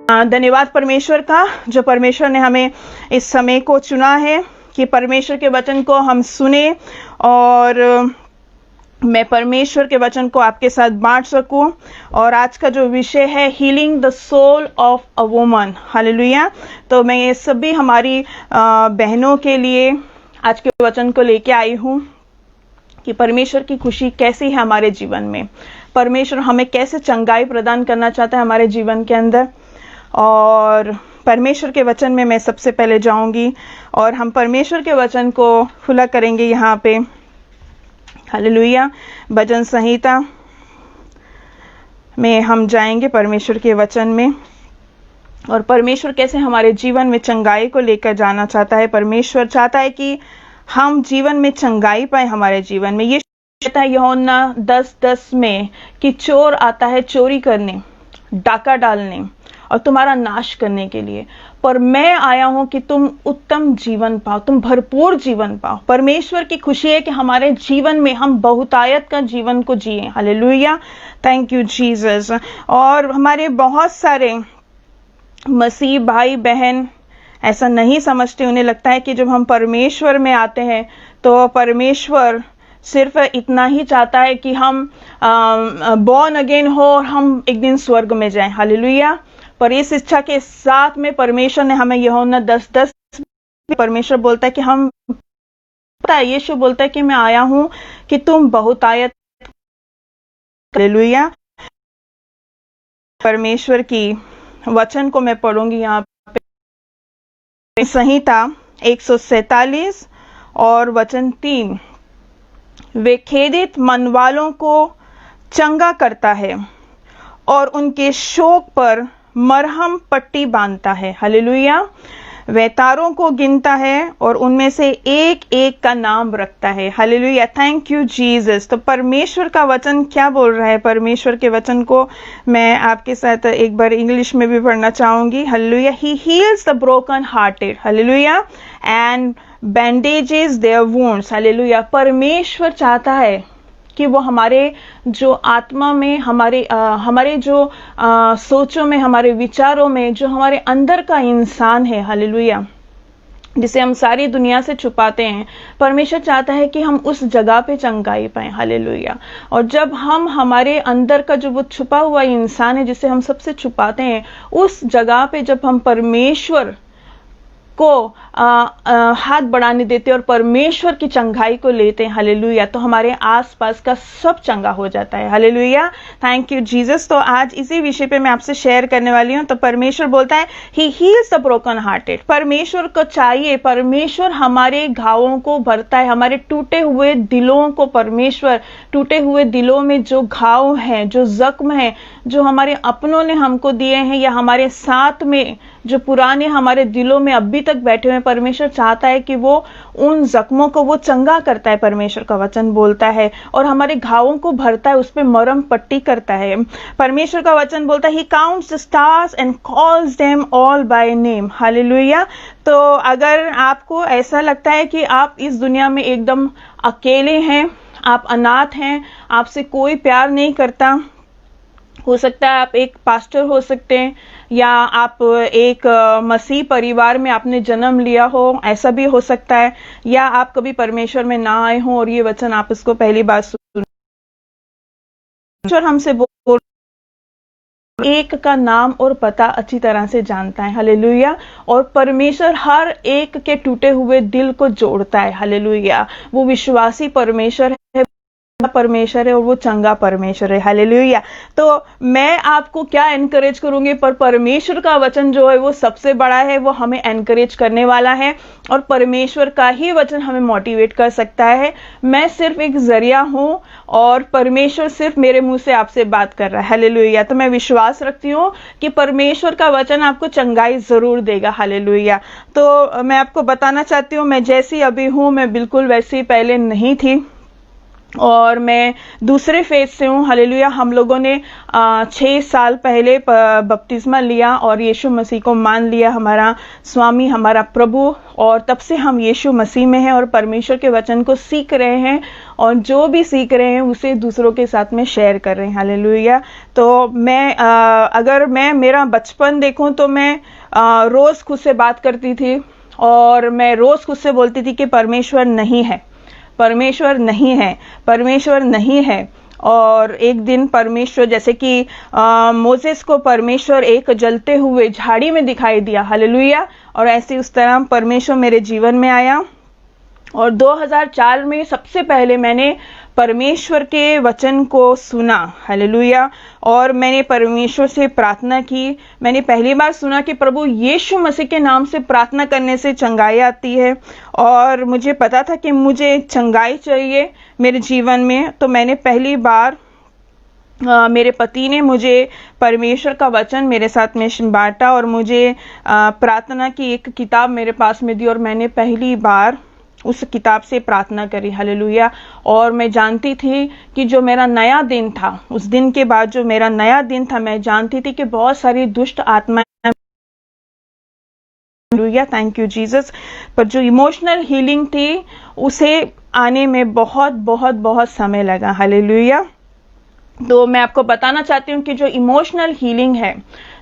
धन्यवाद परमेश्वर का, जो परमेश्वर ने हमें इस समय को चुना है कि परमेश्वर के वचन को हम सुने और मैं परमेश्वर के वचन को आपके साथ बांट सकूं। और आज का जो विषय है healing the soul of a woman, hallelujah. तो मैं ये सभी हमारी बहनों के लिए आज के वचन को लेके आई हूँ कि परमेश्वर की खुशी कैसी है हमारे जीवन में, परमेश्वर हमें कैसे चंगाई प्रदान करना चाहता है हमारे जीवन के अंदर। और परमेश्वर के वचन में मैं सबसे पहले जाऊंगी और हम परमेश्वर के वचन को खुला करेंगे यहाँ पे, हालेलुया। भजन संहिता में हम जाएंगे परमेश्वर के वचन में, और परमेश्वर कैसे हमारे जीवन में चंगाई को लेकर जाना चाहता है। परमेश्वर चाहता है कि हम जीवन में चंगाई पाए हमारे जीवन में। ये कहता है यूहन्ना 10:10 में कि चोर आता है चोरी करने, डाका डालने और तुम्हारा नाश करने के लिए, पर मैं आया हूं कि तुम उत्तम जीवन पाओ, तुम भरपूर जीवन पाओ। परमेश्वर की खुशी है कि हमारे जीवन में हम बहुतायत का जीवन को जिए, हालेलुया, थैंक यू जीसस। और हमारे बहुत सारे मसीह भाई बहन ऐसा नहीं समझते, उन्हें लगता है कि जब हम परमेश्वर में आते हैं तो परमेश्वर सिर्फ इतना ही चाहता है कि हम बॉर्न अगेन हो और हम एक दिन स्वर्ग में जाएं, हालेलुया। पर इस इच्छा के साथ में परमेश्वर ने हमें यूहन्ना 10:10 परमेश्वर बोलता है कि हम, यीशु बोलता है कि मैं आया हूं कि तुम बहुतायत, हालेलुया। परमेश्वर की वचन को मैं पढ़ूंगी यहाँ पे, संहिता 147 और वचन 3। वे खेदित मन वालों को चंगा करता है और उनके शोक पर मरहम पट्टी बांधता है, हालेलुया। वह तारों को गिनता है और उनमें से एक एक का नाम रखता है, हालेलुया, थैंक यू जीसस। तो परमेश्वर का वचन क्या बोल रहा है? परमेश्वर के वचन को मैं आपके साथ एक बार इंग्लिश में भी पढ़ना चाहूंगी, hallelujah. He heals the broken hearted, hallelujah, and bandages their wounds, hallelujah. परमेश्वर चाहता है कि वो हमारे जो आत्मा में, हमारे जो सोचों में, हमारे विचारों में, जो हमारे अंदर का इंसान है, हालेलुया, जिसे हम सारी दुनिया से छुपाते हैं, परमेश्वर चाहता है कि हम उस जगह पे चंगाई पाएं, हालेलुया। और जब हम हमारे अंदर का जो वो छुपा हुआ इंसान है जिसे हम सबसे छुपाते हैं, उस जगह पे जब हम परमेश्वर को हाथ बढ़ाने देते और परमेश्वर की चंगाई को लेते हैं, हालेलुया, तो हमारे आसपास का सब चंगा हो जाता है, हालेलुया, थैंक यू जीसस। तो आज इसी विषय पे मैं आपसे शेयर करने वाली हूँ। तो परमेश्वर बोलता है ही हील्स द ब्रोकन हार्टेड। परमेश्वर को चाहिए, परमेश्वर हमारे घावों को भरता है, हमारे टूटे हुए दिलों को, परमेश्वर टूटे हुए दिलों में जो घाव हैं, जो जख्म हैं, जो हमारे अपनों ने हमको दिए हैं या हमारे साथ में जो पुराने हमारे दिलों में अभी तक बैठे हुए, परमेश्वर चाहता है कि वो उन जख्मों को वो चंगा करता है, परमेश्वर का वचन बोलता है, और हमारे घावों को भरता है, उस पे मरहम पट्टी करता है। परमेश्वर का वचन बोलता है he counts the stars and calls them all by name, hallelujah. तो अगर आपको ऐसा लगता है कि आप इस दुनिया में एकदम अकेले हैं, आप अनाथ हैं, आपसे कोई प्यार नहीं करता, हो सकता है आप एक पास्टर हो सकते हैं, या आप एक मसीह परिवार में आपने जन्म लिया हो, ऐसा भी हो सकता है, या आप कभी परमेश्वर में ना आए हो और ये वचन आप इसको पहली बार सुन, परमेश्वर हमसे बोल एक का नाम और पता अच्छी तरह से जानता है, हालेलुया। और परमेश्वर हर एक के टूटे हुए दिल को जोड़ता है, हालेलुया। वो विश्वासी परमेश्वर है, परमेश्वर है और वो चंगा परमेश्वर है, हालेलुया। तो मैं आपको क्या एनकरेज करूंगी, पर परमेश्वर का वचन जो है वो सबसे बड़ा है, वो हमें एनकरेज करने वाला है और परमेश्वर का ही वचन हमें मोटिवेट कर सकता है। मैं सिर्फ एक जरिया हूं और परमेश्वर सिर्फ मेरे मुंह से आपसे बात कर रहा है, हालेलुया। तो मैं विश्वास रखती हूँ कि परमेश्वर का वचन आपको चंगाई जरूर देगा, हालेलुया। तो मैं आपको बताना चाहती हूँ, मैं जैसी अभी हूँ मैं बिल्कुल वैसी पहले नहीं थी। और मैं दूसरे फेज से हूँ। हालेलुया। हम लोगों ने 6 साल पहले बपतिस्मा लिया और यीशु मसीह को मान लिया हमारा स्वामी, हमारा प्रभु, और तब से हम यीशु मसीह में हैं और परमेश्वर के वचन को सीख रहे हैं, और जो भी सीख रहे हैं उसे दूसरों के साथ में शेयर कर रहे हैं। हालेलुया। तो मैं अगर मैं मेरा बचपन देखूं तो मैं रोज़ खुद से बात करती थी, और मैं रोज़ खुद से बोलती थी कि परमेश्वर नहीं है, परमेश्वर नहीं है, परमेश्वर नहीं है। और एक दिन परमेश्वर, जैसे कि मोसेस को परमेश्वर एक जलते हुए झाड़ी में दिखाई दिया। हालेलुया। और ऐसे उस तरह परमेश्वर मेरे जीवन में आया, और 2004 में सबसे पहले मैंने परमेश्वर के वचन को सुना। हालेलुया। और मैंने परमेश्वर से प्रार्थना की। मैंने पहली बार सुना कि प्रभु यीशु मसीह के नाम से प्रार्थना करने से चंगाई आती है, और मुझे पता था कि मुझे चंगाई चाहिए मेरे जीवन में। तो मैंने पहली बार मेरे पति ने मुझे परमेश्वर का वचन मेरे साथ में बांटा, और मुझे प्रार्थना की एक किताब मेरे पास में दी, और मैंने पहली बार उस किताब से प्रार्थना करी। हालेलुया। और मैं जानती थी कि जो मेरा नया दिन था, उस दिन के बाद जो मेरा नया दिन था, मैं जानती थी कि बहुत सारी दुष्ट आत्माएं, हालेलुया, थैंक यू जीसस, पर जो इमोशनल हीलिंग थी उसे आने में बहुत बहुत बहुत समय लगा। हालेलुया। तो मैं आपको बताना चाहती हूँ कि जो इमोशनल हीलिंग है,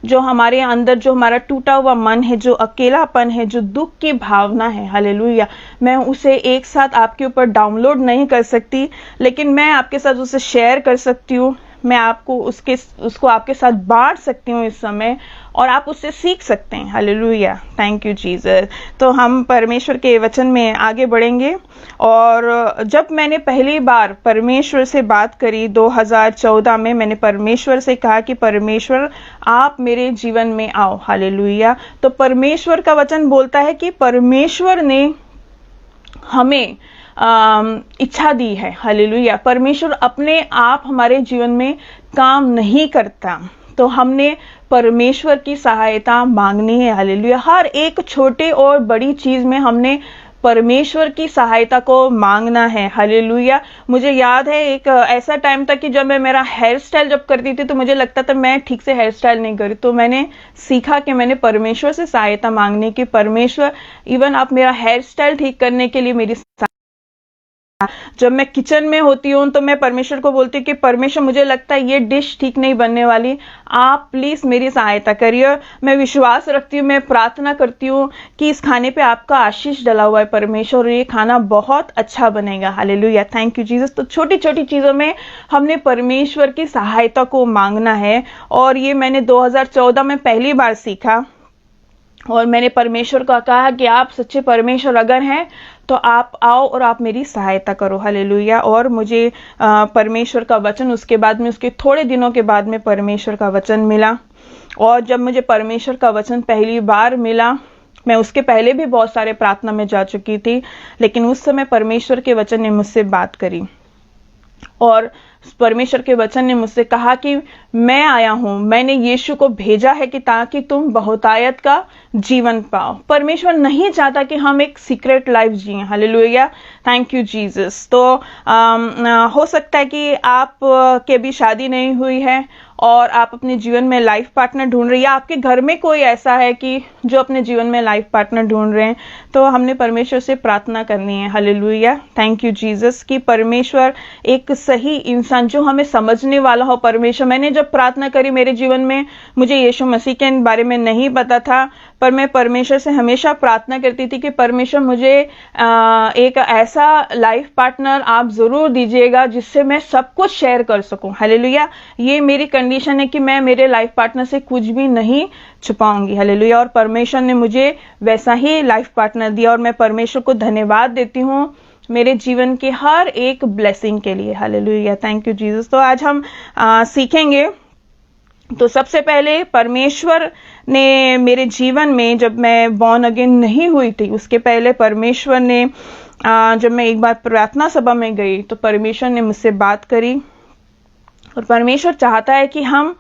जो हमारे अंदर, जो हमारा टूटा हुआ मन है, जो अकेलापन है, जो दुख की भावना है, हालेलुया, मैं उसे एक साथ आपके ऊपर डाउनलोड नहीं कर सकती, लेकिन मैं आपके साथ उसे शेयर कर सकती हूँ। मैं आपको उसको आपके साथ बांट सकती हूँ इस समय, और आप उससे सीख सकते हैं। Hallelujah, thank you Jesus. तो हम परमेश्वर के वचन में आगे बढ़ेंगे। और जब मैंने पहली बार परमेश्वर से बात करी 2014 में, मैंने परमेश्वर से कहा कि परमेश्वर आप मेरे जीवन में आओ। हालेलुया। तो परमेश्वर का वचन बोलता है कि परमेश्वर ने हमें इच्छा दी है। हालेलुया। परमेश्वर अपने आप हमारे जीवन में काम नहीं करता, तो हमने परमेश्वर की सहायता मांगनी है। हालेलुया। हर एक छोटे और बड़ी चीज में हमने परमेश्वर की सहायता को मांगना है। हालेलुया। मुझे याद है एक ऐसा टाइम था कि जब मैं मेरा हेयर स्टाइल जब करती थी तो मुझे लगता था मैं ठीक से हेयर स्टाइल नहीं करी, तो मैंने सीखा कि मैंने परमेश्वर से सहायता मांगने की। परमेश्वर, इवन आप मेरा हेयर स्टाइल ठीक करने के लिए मेरी, जब मैं किचन में होती हूँ तो मैं परमेश्वर को बोलती हूँ कि परमेश्वर, मुझे लगता है ये डिश ठीक नहीं बनने वाली, आप प्लीज मेरी सहायता करिए। मैं विश्वास रखती हूँ, मैं प्रार्थना करती हूँ कि इस खाने पे आपका आशीष डला हुआ है परमेश्वर, और ये खाना बहुत अच्छा बनेगा। Hallelujah, thank you Jesus. तो छोटी छोटी चीजों में हमने परमेश्वर की सहायता को मांगना है, और ये मैंने 2014 में पहली बार सीखा। और मैंने परमेश्वर को कहा कि आप सच्चे परमेश्वर अगर हैं तो आप आओ और आप मेरी सहायता करो। हालेलुया। और मुझे परमेश्वर का वचन, उसके बाद में, उसके थोड़े दिनों के बाद में परमेश्वर का वचन मिला। और जब मुझे परमेश्वर का वचन पहली बार मिला, मैं उसके पहले भी बहुत सारे प्रार्थना में जा चुकी थी, लेकिन उस समय परमेश्वर के वचन ने मुझसे बात करी, और परमेश्वर के वचन ने मुझसे कहा कि मैं आया हूं, मैंने यीशु को भेजा है कि ताकि तुम बहुतायत का जीवन पाओ। परमेश्वर नहीं चाहता कि हम एक सीक्रेट लाइफ जिए। Hallelujah, thank you Jesus. तो हो सकता है कि आप के भी शादी नहीं हुई है और आप अपने जीवन में लाइफ पार्टनर ढूंढ रहे हैं, या आपके घर में कोई ऐसा है कि जो अपने जीवन में लाइफ पार्टनर ढूंढ रहे हैं, तो हमने परमेश्वर से प्रार्थना करनी है। हालेलुया, थैंक यू जीसस, कि परमेश्वर एक सही इंसान जो हमें समझने वाला हो। परमेश्वर, मैंने जब प्रार्थना करी मेरे जीवन में, मुझे यीशु मसीह के बारे में नहीं पता था, पर मैं परमेश्वर से हमेशा प्रार्थना करती थी कि परमेश्वर, मुझे एक ऐसा लाइफ पार्टनर आप जरूर दीजिएगा जिससे मैं सब कुछ शेयर कर सकूं। हालेलुया, ये मेरी कंडीशन है कि मैं मेरे लाइफ पार्टनर से कुछ भी नहीं छुपाऊंगी। हालेलुया। और परमेश्वर ने मुझे वैसा ही लाइफ पार्टनर दिया, और मैं परमेश्वर को धन्यवाद देती हूँ मेरे जीवन के हर एक ब्लेसिंग के लिए। Hallelujah, thank you Jesus. तो आज हम सीखेंगे। तो सबसे पहले परमेश्वर ने मेरे जीवन में, जब मैं बॉर्न अगेन नहीं हुई थी, उसके पहले परमेश्वर ने, जब मैं एक बार प्रार्थना सभा में गई तो परमेश्वर ने मुझसे बात करी, और परमेश्वर चाहता है कि हम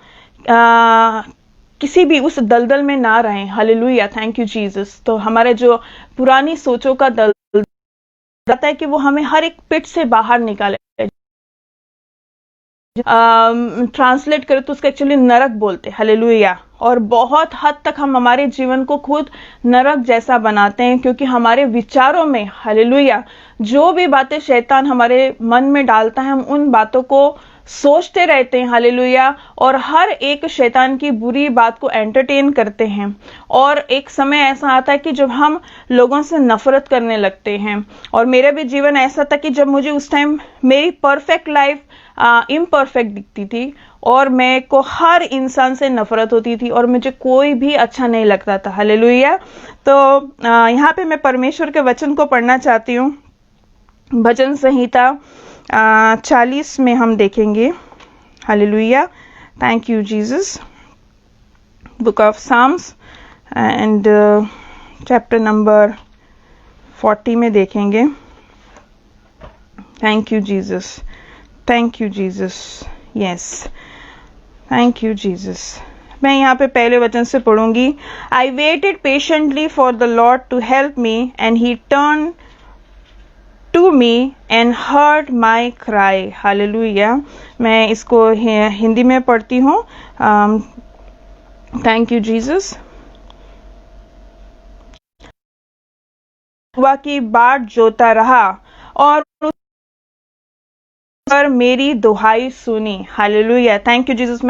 किसी भी उस दलदल में ना रहें। Hallelujah, thank you Jesus. तो हमारे जो पुरानी सोचों का दलदल चाहता है कि वो हमें हर एक पिट से बाहर निकाले, ट्रांसलेट करें तो उसका एक्चुअली नरक बोलते हैं। हालेलुया। और बहुत हद तक हम हमारे जीवन को खुद नरक जैसा बनाते हैं, क्योंकि हमारे विचारों में, हालेलुया, जो भी बातें शैतान हमारे मन में डालता है हम उन बातों को सोचते रहते हैं। हालेलुया। और हर एक शैतान की बुरी बात को एंटरटेन करते हैं। और एक समय ऐसा आता है कि जब हम लोगों से नफरत करने लगते हैं। और मेरा भी जीवन ऐसा था कि जब मुझे उस टाइम मेरी परफेक्ट लाइफ इम्परफेक्ट दिखती थी और मेरे को हर इंसान से नफरत होती थी और मुझे कोई भी अच्छा नहीं लगता था। हालेलुया। तो यहाँ पे मैं परमेश्वर के वचन को पढ़ना चाहती हूँ। भजन संहिता 40 में हम देखेंगे। Hallelujah. Thank you Jesus. Book of Psalms and chapter number 40 में देखेंगे। Thank you Jesus. Thank you Jesus. Yes, thank you Jesus. मैं यहाँ पे पहले वचन से पढ़ूंगी। I waited patiently for the Lord to help me and he turn to me and heard my cry. Hallelujah. मैं इसको हिंदी में पढ़ती हूँ। Thank you Jesus. यहोवा की बाट जोता रहा और पर मेरी दुहाई सुनी। हालेलुया। Thank you Jesus.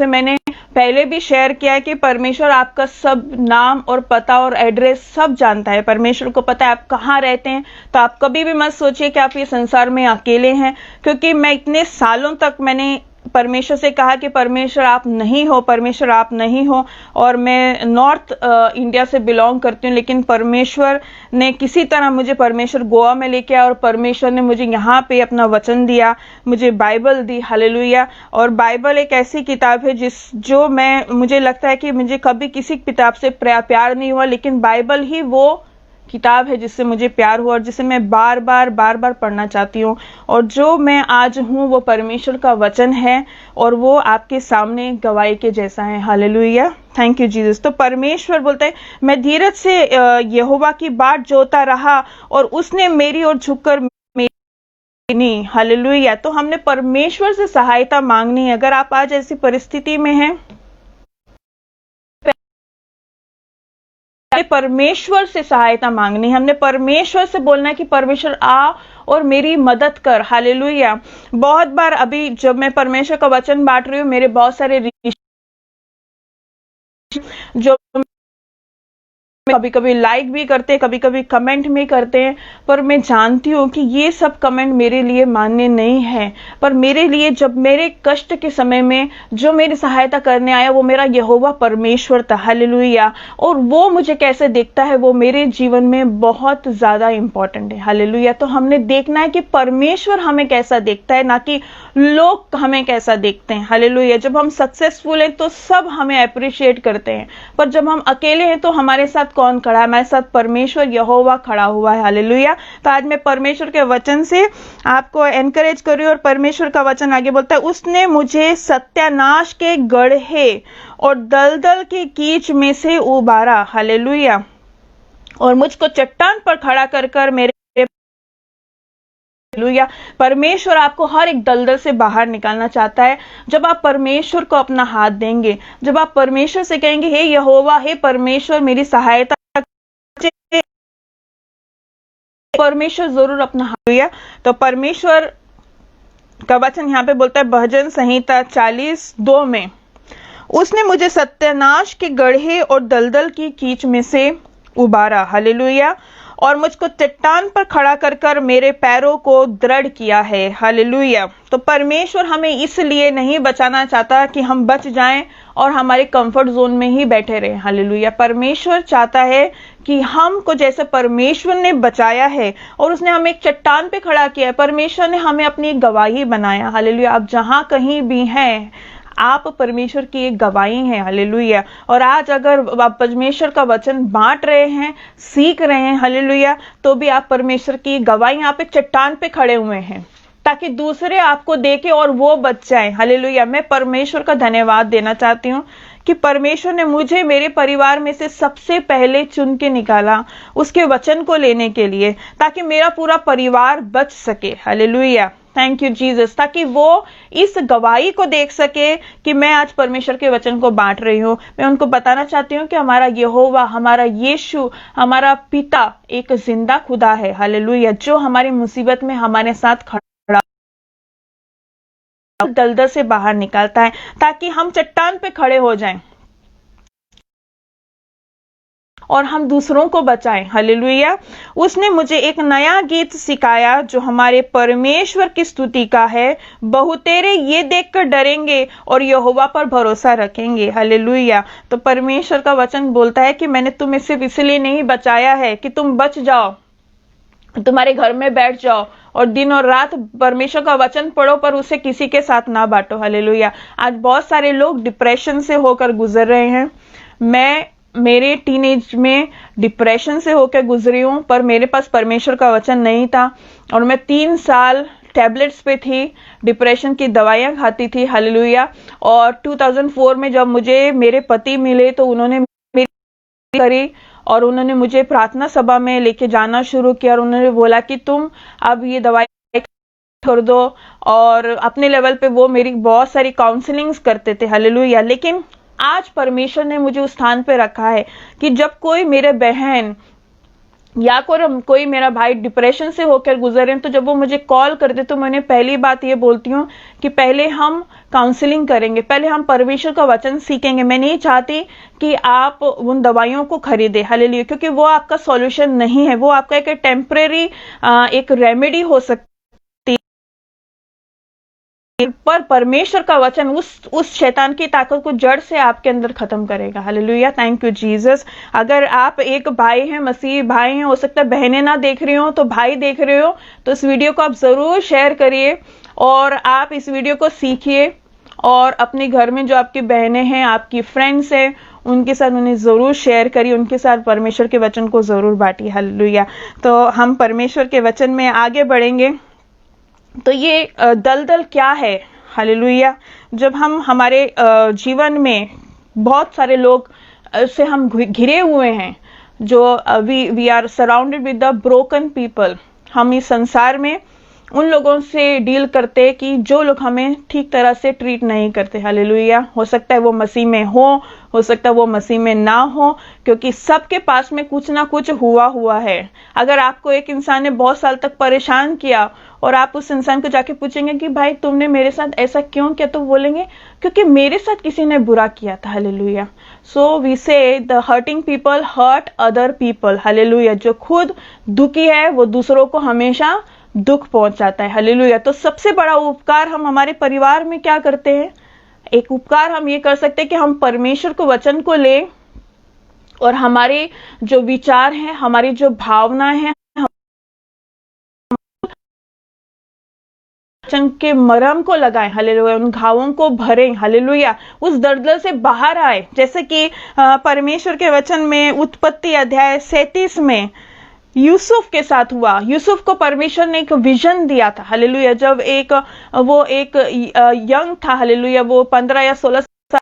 मैंने पहले भी शेयर किया है कि परमेश्वर आपका सब नाम और पता और एड्रेस सब जानता है। परमेश्वर को पता है आप कहाँ रहते हैं। तो आप कभी भी मत सोचिए कि आप ये संसार में अकेले हैं, क्योंकि मैं इतने सालों तक मैंने परमेश्वर से कहा कि परमेश्वर आप नहीं हो, परमेश्वर आप नहीं हो। और मैं नॉर्थ इंडिया से बिलोंग करती हूँ, लेकिन परमेश्वर ने किसी तरह मुझे परमेश्वर गोवा में लेके आया और परमेश्वर ने मुझे यहाँ पे अपना वचन दिया, मुझे बाइबल दी। हालेलुया। और बाइबल एक ऐसी किताब है मुझे लगता है कि मुझे कभी किसी किताब से प्यार नहीं हुआ, लेकिन बाइबल ही वो किताब है जिससे मुझे प्यार हुआ और जिसे मैं बार बार पढ़ना चाहती हूँ। और जो मैं आज हूँ वो परमेश्वर का वचन है और वो आपके सामने गवाही के जैसा है। हालेलुया। Thank you Jesus. तो परमेश्वर बोलता है, मैं धीरज से यहोवा की बाट जोता रहा और उसने मेरी ओर झुककर नहीं। हालेलुया। तो हमने परमेश्वर से सहायता मांगनी है। अगर आप आज ऐसी परिस्थिति में हैं, परमेश्वर से सहायता मांगनी, हमने परमेश्वर से बोलना है कि परमेश्वर आ और मेरी मदद कर। हालेलुया। बहुत बार अभी जब मैं परमेश्वर का वचन बांट रही हूँ, मेरे बहुत सारे जो कभी कभी लाइक भी करते हैं, कभी कभी कमेंट भी करते हैं, पर मैं जानती हूँ कि ये सब कमेंट मेरे लिए मान्य नहीं है। पर मेरे लिए जब मेरे कष्ट के समय में जो मेरी सहायता करने आया वो मेरा यहोवा परमेश्वर था। हालेलुया। और वो मुझे कैसे देखता है वो मेरे जीवन में बहुत ज्यादा इंपॉर्टेंट है। हालेलुया। तो हमने देखना है कि परमेश्वर हमें कैसा देखता है, ना कि लोग हमें कैसा देखते हैं। हालेलुया। जब हम सक्सेसफुल हैं तो सब हमें अप्रिशिएट करते हैं, पर जब हम अकेले हैं तो हमारे साथ कौन खड़ा है? हमारे साथ परमेश्वर यहोवा खड़ा हुआ है। हालेलुया। तो आज मैं परमेश्वर के वचन से आपको एनकरेज कर रही हूँ और परमेश्वर का वचन आगे बोलता है, उसने मुझे सत्यानाश के गड्ढे और दलदल के कीच में से उबारा। हालेलुया। और मुझको चट्टान पर खड़ा कर कर मेरे हालेलुया। परमेश्वर आपको हर एक दलदल से बाहर निकालना चाहता है। जब आप परमेश्वर को अपना हाथ देंगे, जब आप परमेश्वर से कहेंगे, हे यहोवा, हे परमेश्वर मेरी सहायता, परमेश्वर जरूर अपना हाथ दिया। तो परमेश्वर का वचन यहाँ पे बोलता है भजन संहिता 40:2 में, उसने मुझे सत्यानाश के गड्ढे और दलदल की कीच में से उबारा। हालेलुया। और मुझको चट्टान पर खड़ा कर कर मेरे पैरों को दृढ़ किया है। हालेलुया। तो परमेश्वर हमें इसलिए नहीं बचाना चाहता कि हम बच जाएं और हमारे कंफर्ट जोन में ही बैठे रहें। हालेलुया। परमेश्वर चाहता है कि हमको जैसे परमेश्वर ने बचाया है और उसने हमें एक चट्टान पे खड़ा किया है, परमेश्वर ने हमें अपनी गवाही बनाया। हालेलुया। आप जहां कहीं भी हैं, आप परमेश्वर की एक गवाही है। हालेलुया। और आज अगर आप परमेश्वर का वचन बांट रहे हैं, सीख रहे हैं, हालेलुया, तो भी आप परमेश्वर की गवाही, आप एक चट्टान पे खड़े हुए हैं ताकि दूसरे आपको देखें और वो बच जाएं। हालेलुया। मैं परमेश्वर का धन्यवाद देना चाहती हूँ कि परमेश्वर ने मुझे मेरे परिवार में से सबसे पहले चुन के निकाला उसके वचन को लेने के लिए, ताकि मेरा पूरा परिवार बच सके। हालेलुया। थैंक यू जीसस, ताकि वो इस गवाही को देख सके कि मैं आज परमेश्वर के वचन को बांट रही हूँ। मैं उनको बताना चाहती हूँ कि हमारा यहोवा, हमारा यीशु, हमारा पिता एक जिंदा खुदा है, हालेलुया, जो हमारी मुसीबत में हमारे साथ खड़ा, दलदल से बाहर निकालता है ताकि हम चट्टान पे खड़े हो जाएं और हम दूसरों को बचाएं, हालेलुया। उसने मुझे एक नया गीत सिखाया जो हमारे परमेश्वर की स्तुति का है। बहुतेरे ये देखकर डरेंगे और यहोवा पर भरोसा रखेंगे, हालेलुया। तो परमेश्वर का वचन बोलता है कि मैंने तुम्हें सिर्फ इसलिए नहीं बचाया है कि तुम बच जाओ, तुम्हारे घर में बैठ जाओ और दिन और रात परमेश्वर का वचन पढ़ो, पर उसे किसी के साथ ना बांटो, हालेलुया। आज बहुत सारे लोग डिप्रेशन से होकर गुजर रहे हैं। मैं मेरे टीनेज में डिप्रेशन से होकर गुजरी हूं, पर मेरे पास परमेश्वर का वचन नहीं था और मैं 3 साल टैबलेट्स पे थी, डिप्रेशन की दवाइयां खाती थी, हालेलुया। और 2004 में जब मुझे मेरे पति मिले तो उन्होंने मेरी करी और उन्होंने मुझे प्रार्थना सभा में लेके जाना शुरू किया और उन्होंने बोला कि तुम अब ये दवाई छोड़ दो। और अपने लेवल पे वो मेरी बहुत सारी काउंसलिंग्स करते थे, हालेलुया। लेकिन आज परमेश्वर ने मुझे उस स्थान पे रखा है कि जब कोई मेरे बहन या कोई मेरा भाई डिप्रेशन से होकर गुजरे तो जब वो मुझे कॉल करते तो मैंने पहली बात ये बोलती हूँ कि पहले हम काउंसलिंग करेंगे, पहले हम परमेश्वर का वचन सीखेंगे। मैं नहीं चाहती कि आप उन दवाइयों को खरीदे, हालेलुया, क्योंकि वो आपका सॉल्यूशन नहीं है, वो आपका एक टेम्परेरी एक रेमेडी हो सकती, पर परमेश्वर का वचन उस शैतान की ताकत को जड़ से आपके अंदर खत्म करेगा, हालेलुया। Thank you Jesus. अगर आप एक भाई हैं, मसीह भाई हैं, हो सकता है बहनें ना देख रही हो तो भाई देख रहे हो, तो इस वीडियो को आप जरूर शेयर करिए और आप इस वीडियो को सीखिए और अपने घर में जो आपकी बहनें हैं, आपकी फ्रेंड्स हैं, उनके साथ उन्हें जरूर शेयर करिए, उनके साथ परमेश्वर के वचन को जरूर बांटिए, हालेलुया। तो हम परमेश्वर के वचन में आगे बढ़ेंगे। तो ये दलदल क्या है, हालेलुया। जब हम हमारे जीवन में बहुत सारे लोग से हम घिरे हुए हैं, जो we are surrounded with the broken people, हम इस संसार में उन लोगों से डील करते हैं कि जो लोग हमें ठीक तरह से ट्रीट नहीं करते, हालेलुया। हो सकता है वो मसीह में हो सकता है वो मसीह में ना हो, क्योंकि सबके पास में कुछ ना कुछ हुआ है। अगर आपको एक इंसान ने बहुत साल तक परेशान किया और आप उस इंसान को जाके पूछेंगे कि भाई तुमने मेरे साथ ऐसा क्यों किया, तो बोलेंगे क्योंकि मेरे साथ किसी ने बुरा किया था, hallelujah. So we say the hurting people hurt other people, hallelujah. जो खुद दुखी है वो दूसरों को हमेशा दुख पहुंचाता है, हालेलुया। तो सबसे बड़ा उपकार हम हमारे परिवार में क्या करते हैं? एक उपकार हम ये कर सकते हैं कि हम परमेश्वर को वचन को लें और हमारे जो विचार हैं, हमारी जो भावनाएं हैं, वचन के मरहम को लगाएं, हालेलुया। उन घावों को भरें, हालेलुया। उस दलदल से बाहर आए, जैसे कि परमेश्वर के वचन में उत्पत्ति अध्याय 37 में यूसुफ के साथ हुआ। यूसुफ को परमेश्वर ने एक विजन दिया था, हालेलुया। जब वो एक यंग था, हालेलुया, वो 15 या 16 साल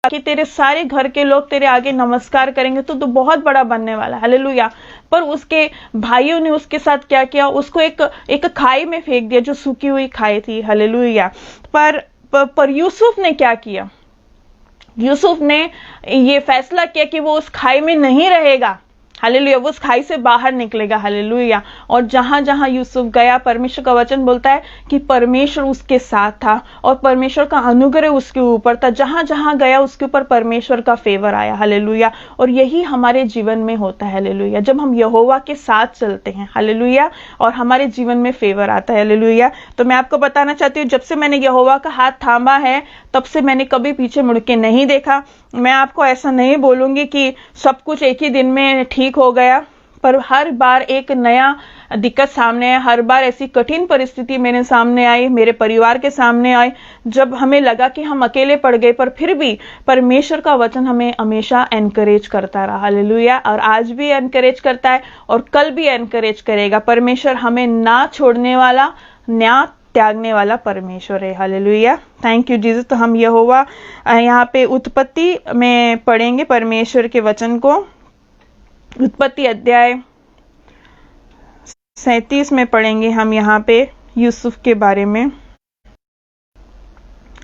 कि तेरे सारे घर के लोग तेरे आगे नमस्कार करेंगे तो बहुत बड़ा बनने वाला, हालेलुया। पर उसके भाइयों ने उसके साथ क्या किया? उसको एक खाई में फेंक दिया, जो सूखी हुई खाई थी, हालेलुया। पर यूसुफ ने क्या किया? यूसुफ ने ये फैसला किया कि वो उस खाई में नहीं रहेगा, हालेलुया। वो उस खाई से बाहर निकलेगा, हालेलुया। और जहां जहां यूसुफ गया, परमेश्वर का वचन बोलता है कि परमेश्वर उसके साथ था और परमेश्वर का अनुग्रह उसके ऊपर था। जहां जहां गया उसके ऊपर परमेश्वर का फेवर आया, हालेलुया। और यही हमारे जीवन में होता है, हालेलुया। जब हम यहोवा के साथ चलते हैं, हालेलुया, और हमारे जीवन में फेवर आता है, हालेलुया। तो मैं आपको बताना चाहती हूँ, जब से मैंने यहोवा का हाथ थामा है तब से मैंने कभी पीछे मुड़ के नहीं देखा। मैं आपको ऐसा नहीं बोलूंगी कि सब कुछ एक ही दिन में ठीक हो गया, पर हर बार एक नया दिक्कत सामने है, हर बार ऐसी कठिन परिस्थिति मेरे सामने आई, मेरे परिवार के सामने आई, जब हमें लगा कि हम अकेले पड़ गए, पर फिर भी परमेश्वर का वचन हमें हमेशा एनकरेज करता रहा, हालेलुया। और आज भी एनकरेज करता है और कल भी एनकरेज करेगा। परमेश्वर हमें ना छोड़ने वाला, ना त्यागने वाला परमेश्वर है, हालेलुया। Thank you Jesus. तो हम यहोवा यहाँ पे उत्पत्ति में पढ़ेंगे परमेश्वर के वचन को। उत्पत्ति अध्याय 37 में पढ़ेंगे हम यहाँ पे यूसुफ के बारे में।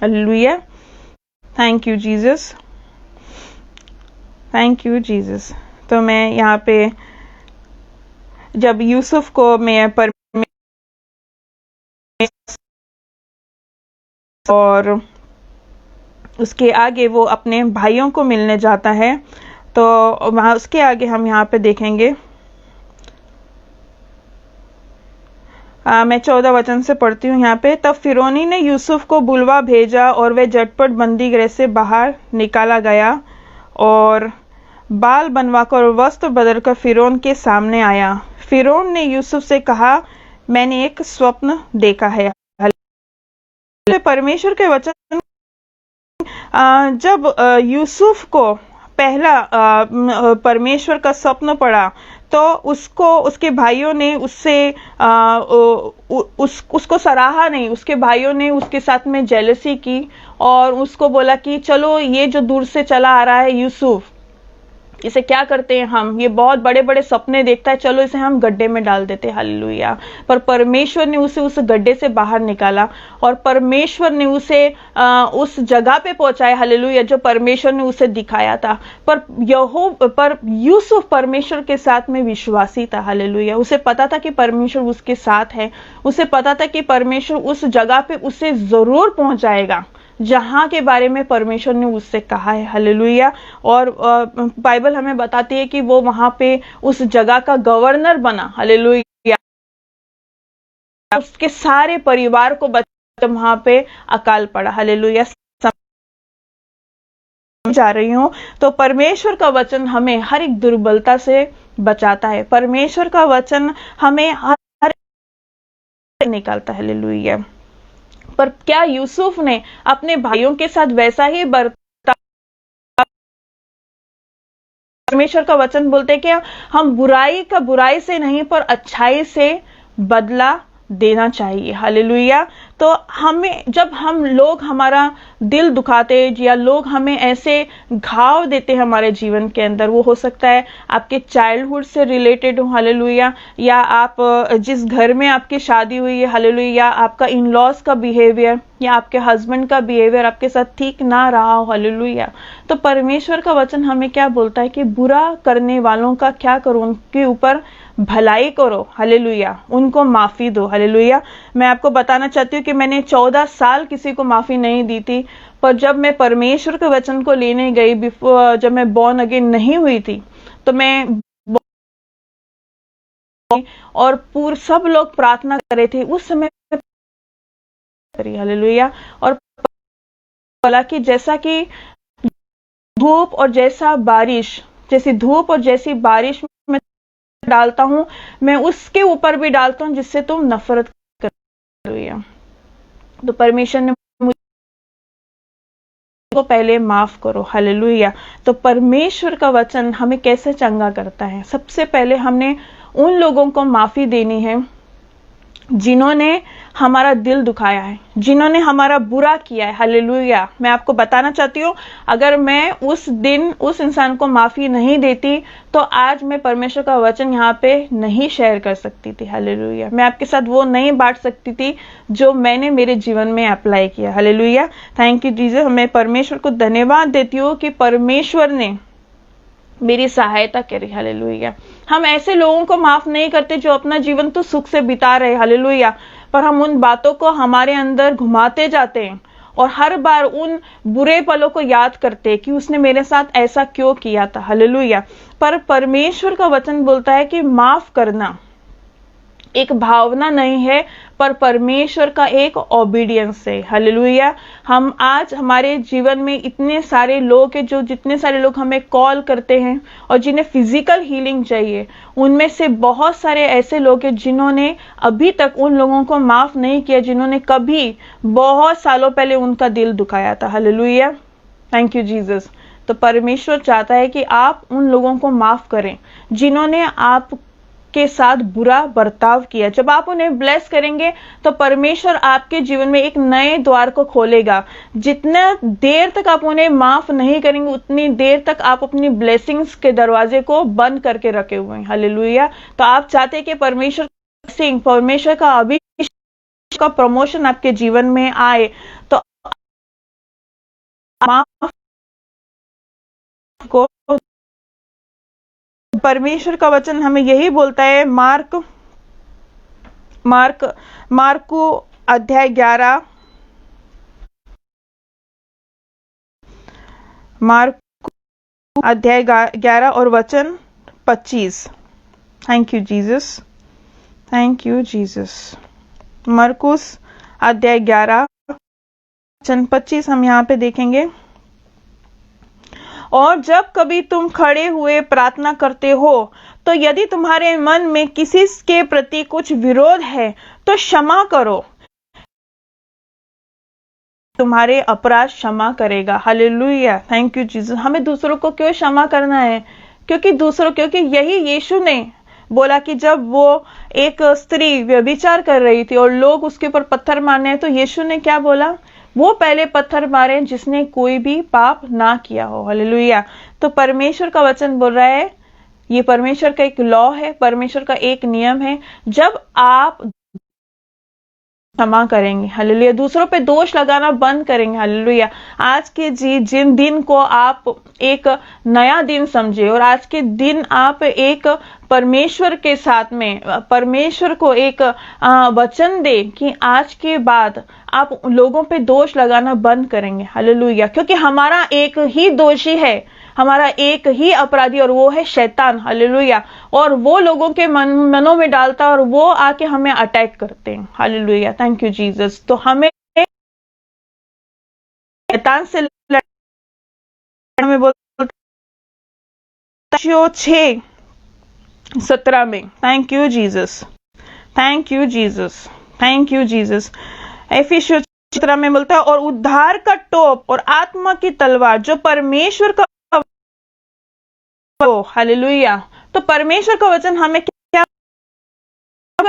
Hallelujah, thank you Jesus, thank you Jesus. तो मैं यहाँ पे जब यूसुफ को मैं और उसके आगे वो अपने भाइयों को मिलने जाता है, तो वहाँ उसके आगे हम यहाँ पे देखेंगे। मैं 14 वचन से पढ़ती हूँ यहाँ पे। तब फिरौनी ने यूसुफ को बुलवा भेजा और वह झटपट बंदी गृह से बाहर निकाला गया और बाल बनवाकर और वस्त्र बदलकर फिरौन के सामने आया। फिरौन ने यूसुफ से कहा, मैंने एक स्वप्न देखा है। परमेश्वर के वचन जब यूसुफ को पहला परमेश्वर का स्वप्न पड़ा, तो उसको उसके भाइयों ने उसको सराहा नहीं। उसके भाइयों ने उसके साथ में जेलसी की और उसको बोला कि चलो ये जो दूर से चला आ रहा है यूसुफ, इसे क्या करते हैं हम, ये बहुत बड़े बड़े सपने देखता है, चलो इसे हम गड्ढे में डाल देते हैं। हालेलुया। पर परमेश्वर ने उसे उस गड्ढे से बाहर निकाला और परमेश्वर ने उसे उस जगह पे पहुंचाया। हालेलुया, जो परमेश्वर ने उसे दिखाया था। पर यूसुफ परमेश्वर के साथ में विश्वासी था। हालेलुया। उसे पता था कि परमेश्वर उसके साथ है। उसे पता था कि परमेश्वर उस जगह पे उसे जरूर पहुंचाएगा जहां के बारे में परमेश्वर ने उससे कहा है। हालेलुया। और बाइबल हमें बताती है कि वो वहां पे उस जगह का गवर्नर बना। हालेलुया। उसके सारे परिवार को वहां पे अकाल पड़ा। हालेलुया। जा रही हूं तो परमेश्वर का वचन हमें हर एक दुर्बलता से बचाता है। परमेश्वर का वचन हमें हर निकालता है। हालेलुया। पर क्या यूसुफ ने अपने भाइयों के साथ वैसा ही बर्ताव? परमेश्वर का वचन बोलते कि हम बुराई का बुराई से नहीं पर अच्छाई से बदला देना चाहिए। हालेलुया। तो हमें जब हम लोग हमारा दिल दुखाते या लोग हमें ऐसे घाव देते हैं हमारे जीवन के अंदर, वो हो सकता है आपके चाइल्डहुड से रिलेटेड हो। हालेलुया। या आप जिस घर में आपकी शादी हुई है, हालेलुया, या आपका इन लॉज का बिहेवियर या आपके हस्बैंड का बिहेवियर आपके साथ ठीक ना रहा हो। हालेलुया। तो परमेश्वर का वचन हमें क्या बोलता है कि बुरा करने वालों का क्या करो, उनके ऊपर भलाई करो। हालेलुया। उनको माफी दो। हालेलुया। मैं आपको बताना चाहती हूँ कि मैंने 14 साल किसी को माफी नहीं दी थी, पर जब मैं परमेश्वर के वचन को लेने गई, जब मैं बॉर्न अगेन नहीं हुई थी, तो मैं और सब लोग प्रार्थना कर रहे थे उस समय। हालेलुया। और बोला कि जैसा कि धूप और जैसा बारिश, जैसी धूप और जैसी बारिश में डालता हूं, मैं उसके ऊपर भी डालता हूं जिससे तुम नफरत कर। तो परमेश्वर ने को पहले माफ करो। हालेलुया। तो परमेश्वर का वचन हमें कैसे चंगा करता है? सबसे पहले हमने उन लोगों को माफी देनी है जिन्होंने हमारा दिल दुखाया है, जिन्होंने हमारा बुरा किया है। हालेलुया। मैं आपको बताना चाहती हूँ, अगर मैं उस दिन उस इंसान को माफी नहीं देती तो आज मैं परमेश्वर का वचन यहाँ पे नहीं शेयर कर सकती थी। हालेलुया। मैं आपके साथ वो नहीं बांट सकती थी जो मैंने मेरे जीवन में अप्लाई किया। हालेलुया। Thank you Jesus. मैं परमेश्वर को धन्यवाद देती हूँ कि परमेश्वर ने मेरी सहायता करी। हालेलुया। हम ऐसे लोगों को माफ नहीं करते जो अपना जीवन तो सुख से बिता रहे। हालेलुया। पर हम उन बातों को हमारे अंदर घुमाते जाते हैं और हर बार उन बुरे पलों को याद करते हैं कि उसने मेरे साथ ऐसा क्यों किया था। हालेलुया। पर परमेश्वर का वचन बोलता है कि माफ करना एक भावना नहीं है, पर परमेश्वर का एक ओबीडियंस है। हालेलुया। हम आज हमारे जीवन में इतने सारे लोग हैं, जितने सारे लोग हमें कॉल करते हैं और जिन्हें फिजिकल हीलिंग चाहिए, उनमें से बहुत सारे ऐसे लोग हैं जिन्होंने अभी तक उन लोगों को माफ नहीं किया, जिन्होंने कभी बहुत सालों पहले उनका दिल दुखाया था। हालेलुया। Thank you Jesus. तो परमेश्वर चाहता है कि आप उन लोगों को माफ करें जिन्होंने आप के साथ बुरा बर्ताव किया। जब आप उन्हें ब्लेस करेंगे तो परमेश्वर आपके जीवन में एक नए द्वार को खोलेगा। जितना देर तक आप उन्हें माफ नहीं करेंगे, उतनी देर तक आप अपनी ब्लेसिंग्स के दरवाजे को बंद करके रखे हुए हैं। हालेलुया। तो आप चाहते हैं कि परमेश्वर परमेश्वर का अभिषेक का प्रमोशन आपके जीवन में आए, तो माफ को परमेश्वर का वचन हमें यही बोलता है। मार्को अध्याय 11, मार्को अध्याय 11 और वचन 25। Thank you Jesus, thank you Jesus. मरकुस अध्याय 11 वचन 25 हम यहाँ पे देखेंगे। और जब कभी तुम खड़े हुए प्रार्थना करते हो, तो यदि तुम्हारे मन में किसी के प्रति कुछ विरोध है तो क्षमा करो, तुम्हारे अपराध क्षमा करेगा। Hallelujah, thank you Jesus. हमें दूसरों को क्यों क्षमा करना है? क्योंकि यही यीशु ने बोला कि जब वो एक स्त्री व्यभिचार कर रही थी और लोग उसके ऊपर पत्थर मारने, तो यीशु ने क्या बोला? वो पहले पत्थर मारे जिसने कोई भी पाप ना किया हो। हालेलुया। तो परमेश्वर का वचन बोल रहा है, ये परमेश्वर का एक लॉ है, परमेश्वर का एक नियम है, जब आप क्षमा करेंगे, हालेलुया, दूसरों पे दोष लगाना बंद करेंगे, हालेलुया, आज के जिन दिन को आप एक नया दिन समझे और आज के दिन आप एक परमेश्वर के साथ में परमेश्वर को एक वचन दे कि आज के बाद आप लोगों पे दोष लगाना बंद करेंगे, हालेलुया, क्योंकि हमारा एक ही दोषी है, हमारा एक ही अपराधी, और वो है शैतान, हालेलुया, और वो लोगों के मनों में डालता है और वो आके हमें अटैक करते हैं, हालेलुया, थैंक यू जीसस। तो हमें शैतान से हमें बोलते 6:17 में, thank you Jesus, thank you Jesus, thank you Jesus. एफिसियों 17 में बोलता है, और उद्धार का टोप और आत्मा की तलवार जो परमेश्वर का, हालेलुया। तो परमेश्वर का वचन हमें क्या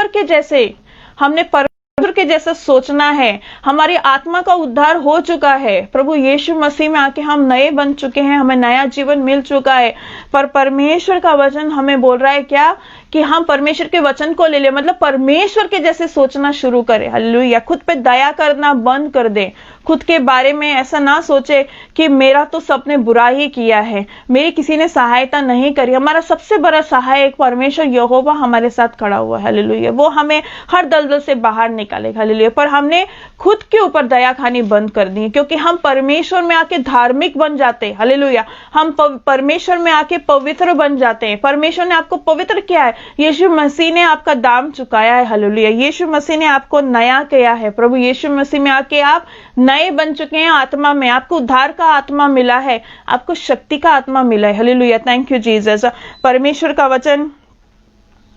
के जैसे, हमने परमेश्वर के जैसा सोचना है, हमारी आत्मा का उद्धार हो चुका है, प्रभु यीशु मसीह में आके हम नए बन चुके हैं, हमें नया जीवन मिल चुका है। पर परमेश्वर का वचन हमें बोल रहा है क्या? कि हम परमेश्वर के वचन को ले ले, मतलब परमेश्वर के जैसे सोचना शुरू करें, हालेलुया, खुद पे दया करना बंद कर दे, खुद के बारे में ऐसा ना सोचे कि मेरा तो सबने बुरा ही किया है, मेरी किसी ने सहायता नहीं करी। हमारा सबसे बड़ा सहायक परमेश्वर यहोवा हमारे साथ खड़ा हुआ है, हालेलुया, वो हमें हर दलदल से बाहर निकालेगा, हालेलुया। पर हमने खुद के ऊपर दया खानी बंद कर दी, क्योंकि हम परमेश्वर में आके धार्मिक बन जाते हैं, हालेलुया, हम परमेश्वर में आके पवित्र बन जाते हैं। परमेश्वर ने आपको पवित्र किया है, यीशु मसीह ने आपका दाम चुकाया है, हालेलुया, यीशु मसीह ने आपको नया किया है, प्रभु यीशु मसीह में आके आप नए बन चुके हैं आत्मा में, आपको उद्धार का आत्मा मिला है, आपको शक्ति का आत्मा मिला है, हालेलुया, थैंक यू जीसस। परमेश्वर का वचन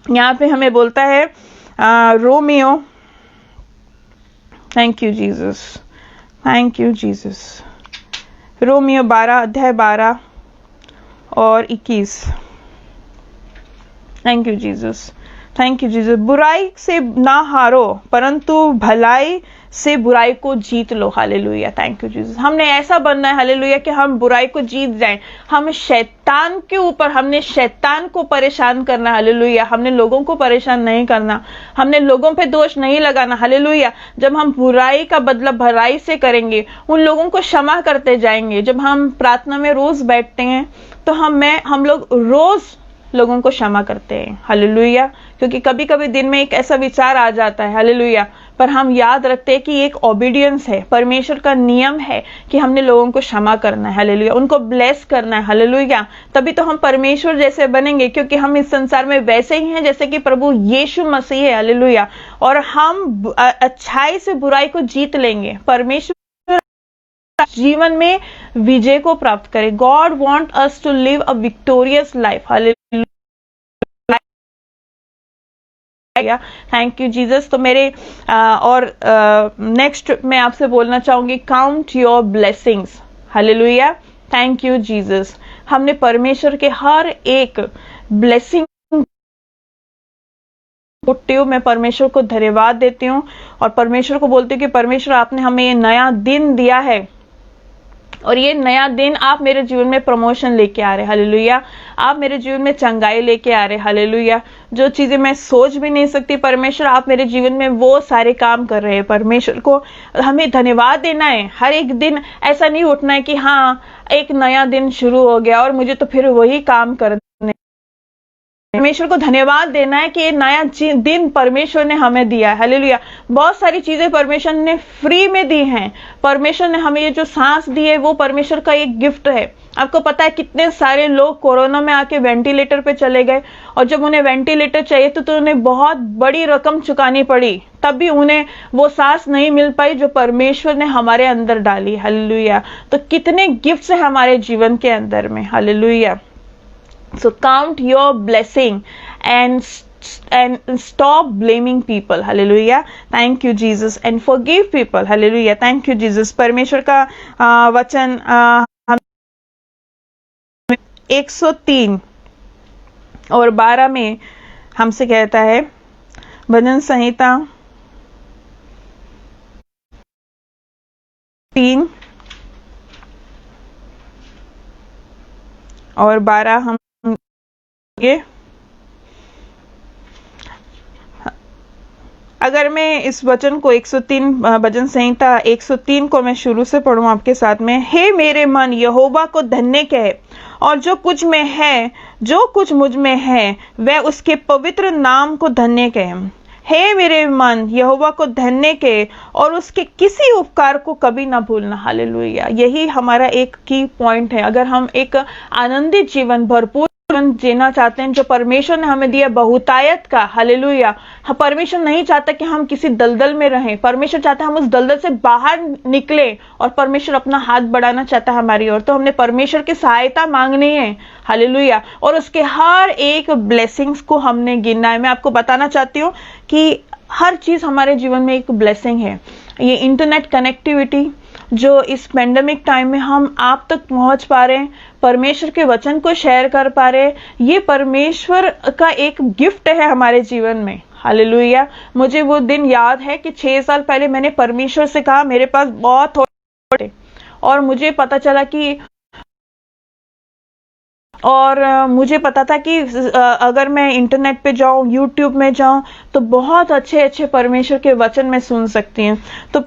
यहाँ पे हमें बोलता है Romeo, thank you Jesus, thank you Jesus, Romeo 12 अध्याय 12 और 21, thank you Jesus, thank you Jesus. बुराई से ना हारो, परंतु भलाई से बुराई को जीत लो, हालेलुया, थैंक यू जीसस। हमने ऐसा बनना है, हालेलुया, कि हम बुराई को जीत जाएं। हम शैतान के ऊपर, हमने शैतान को परेशान करना, हालेलुया, हमने लोगों को परेशान नहीं करना, हमने लोगों पे दोष नहीं लगाना, हालेलुया। जब हम बुराई का बदला भलाई से करेंगे, उन लोगों को क्षमा करते जाएंगे। जब हम प्रार्थना में रोज बैठते हैं तो हम लोग रोज लोगों को क्षमा करते हैं, हालेलुया, क्योंकि कभी कभी दिन में एक ऐसा विचार आ जाता है, हालेलुया, पर हम याद रखते हैं कि एक ओबीडियंस है, परमेश्वर का नियम है कि हमने लोगों को क्षमा करना है, हालेलुया, उनको ब्लेस करना है, हालेलुया, तभी तो हम परमेश्वर जैसे बनेंगे, क्योंकि हम इस संसार में वैसे ही हैं जैसे कि प्रभु यीशु मसीह है, हालेलुया, और हम अच्छाई से बुराई को जीत लेंगे। परमेश्वर जीवन में विजय को प्राप्त करें। God want us to live a victorious life, hallelujah, thank you Jesus. तो मेरे और नेक्स्ट मैं आपसे बोलना चाहूंगी, count your blessings, hallelujah, thank you Jesus. हमने परमेश्वर के हर एक ब्लेसिंग, मैं परमेश्वर को धन्यवाद देती हूँ और परमेश्वर को बोलती हूँ कि परमेश्वर आपने हमें ये नया दिन दिया है और ये नया दिन आप मेरे जीवन में प्रमोशन लेके आ रहे, हालेलुया। आप मेरे जीवन में चंगाई लेके आ रहे, हालेलुया। जो चीजें मैं सोच भी नहीं सकती परमेश्वर, आप मेरे जीवन में वो सारे काम कर रहे हैं। परमेश्वर को हमें धन्यवाद देना है। हर एक दिन ऐसा नहीं उठना है कि हाँ एक नया दिन शुरू हो गया और मुझे तो फिर वही काम करने। परमेश्वर को धन्यवाद देना है कि ये नया दिन परमेश्वर ने हमें दिया है, हालेलुया। बहुत सारी चीजें परमेश्वर ने फ्री में दी हैं। परमेश्वर ने हमें ये जो सांस दी है वो परमेश्वर का एक गिफ्ट है। आपको पता है कितने सारे लोग कोरोना में आके वेंटिलेटर पे चले गए, और जब उन्हें वेंटिलेटर चाहिए तो उन्हें बहुत बड़ी रकम चुकानी पड़ी, तब भी उन्हें वो सांस नहीं मिल पाई जो परमेश्वर ने हमारे अंदर डाली, हालेलुया। तो कितने गिफ्ट्स है हमारे जीवन के अंदर में, hallelujah. So count your blessing and stop blaming people, hallelujah. Thank you Jesus, and forgive people, hallelujah. Thank you Jesus. परमेश्वर का वचन 103 और 12 में हमसे कहता है, भजन संहिता 3 और 12 हम अगर मैं इस वचन को 103 भजन संहिता 103 को मैं शुरू से पढ़ूं आपके साथ में। हे मेरे मन यहोवा को धन्य कहे, और जो कुछ में है, जो कुछ मुझ में है, वह उसके पवित्र नाम को धन्य कहे। हे मेरे मन यहोवा को धन्य कहे और उसके किसी उपकार को कभी ना भूलना, हालेलुया। यही हमारा एक की पॉइंट है। अगर हम एक आनंदित जीवन, भरपूर जीवन जीना चाहते हैं जो परमेश्वर ने हमें दिया बहुतायत का, हालेलुया। परमेश्वर नहीं चाहता कि हम किसी दलदल में रहें। परमेश्वर चाहता है हम उस दलदल से बाहर निकले, और परमेश्वर अपना हाथ बढ़ाना चाहता है हमारी ओर। तो हमने परमेश्वर की सहायता मांगनी है, हालेलुया, और उसके हर एक ब्लेसिंग्स को हमने गिनना है। मैं आपको बताना चाहती हूँ कि हर चीज हमारे जीवन में एक ब्लेसिंग है। ये इंटरनेट कनेक्टिविटी जो इस पेंडेमिक टाइम में हम आप तक पहुंच पा रहे हैं, परमेश्वर के वचन को शेयर कर पा रहे हैं, ये परमेश्वर का एक गिफ्ट है हमारे जीवन में, हालेलुया। मुझे वो दिन याद है कि 6 साल पहले मैंने परमेश्वर से कहा मेरे पास बहुत थोड़े, और मुझे पता चला कि मुझे पता था कि अगर मैं इंटरनेट पे जाऊं, यूट्यूब में जाऊं, तो बहुत अच्छे अच्छे परमेश्वर के वचन में सुन सकती हूँ। तो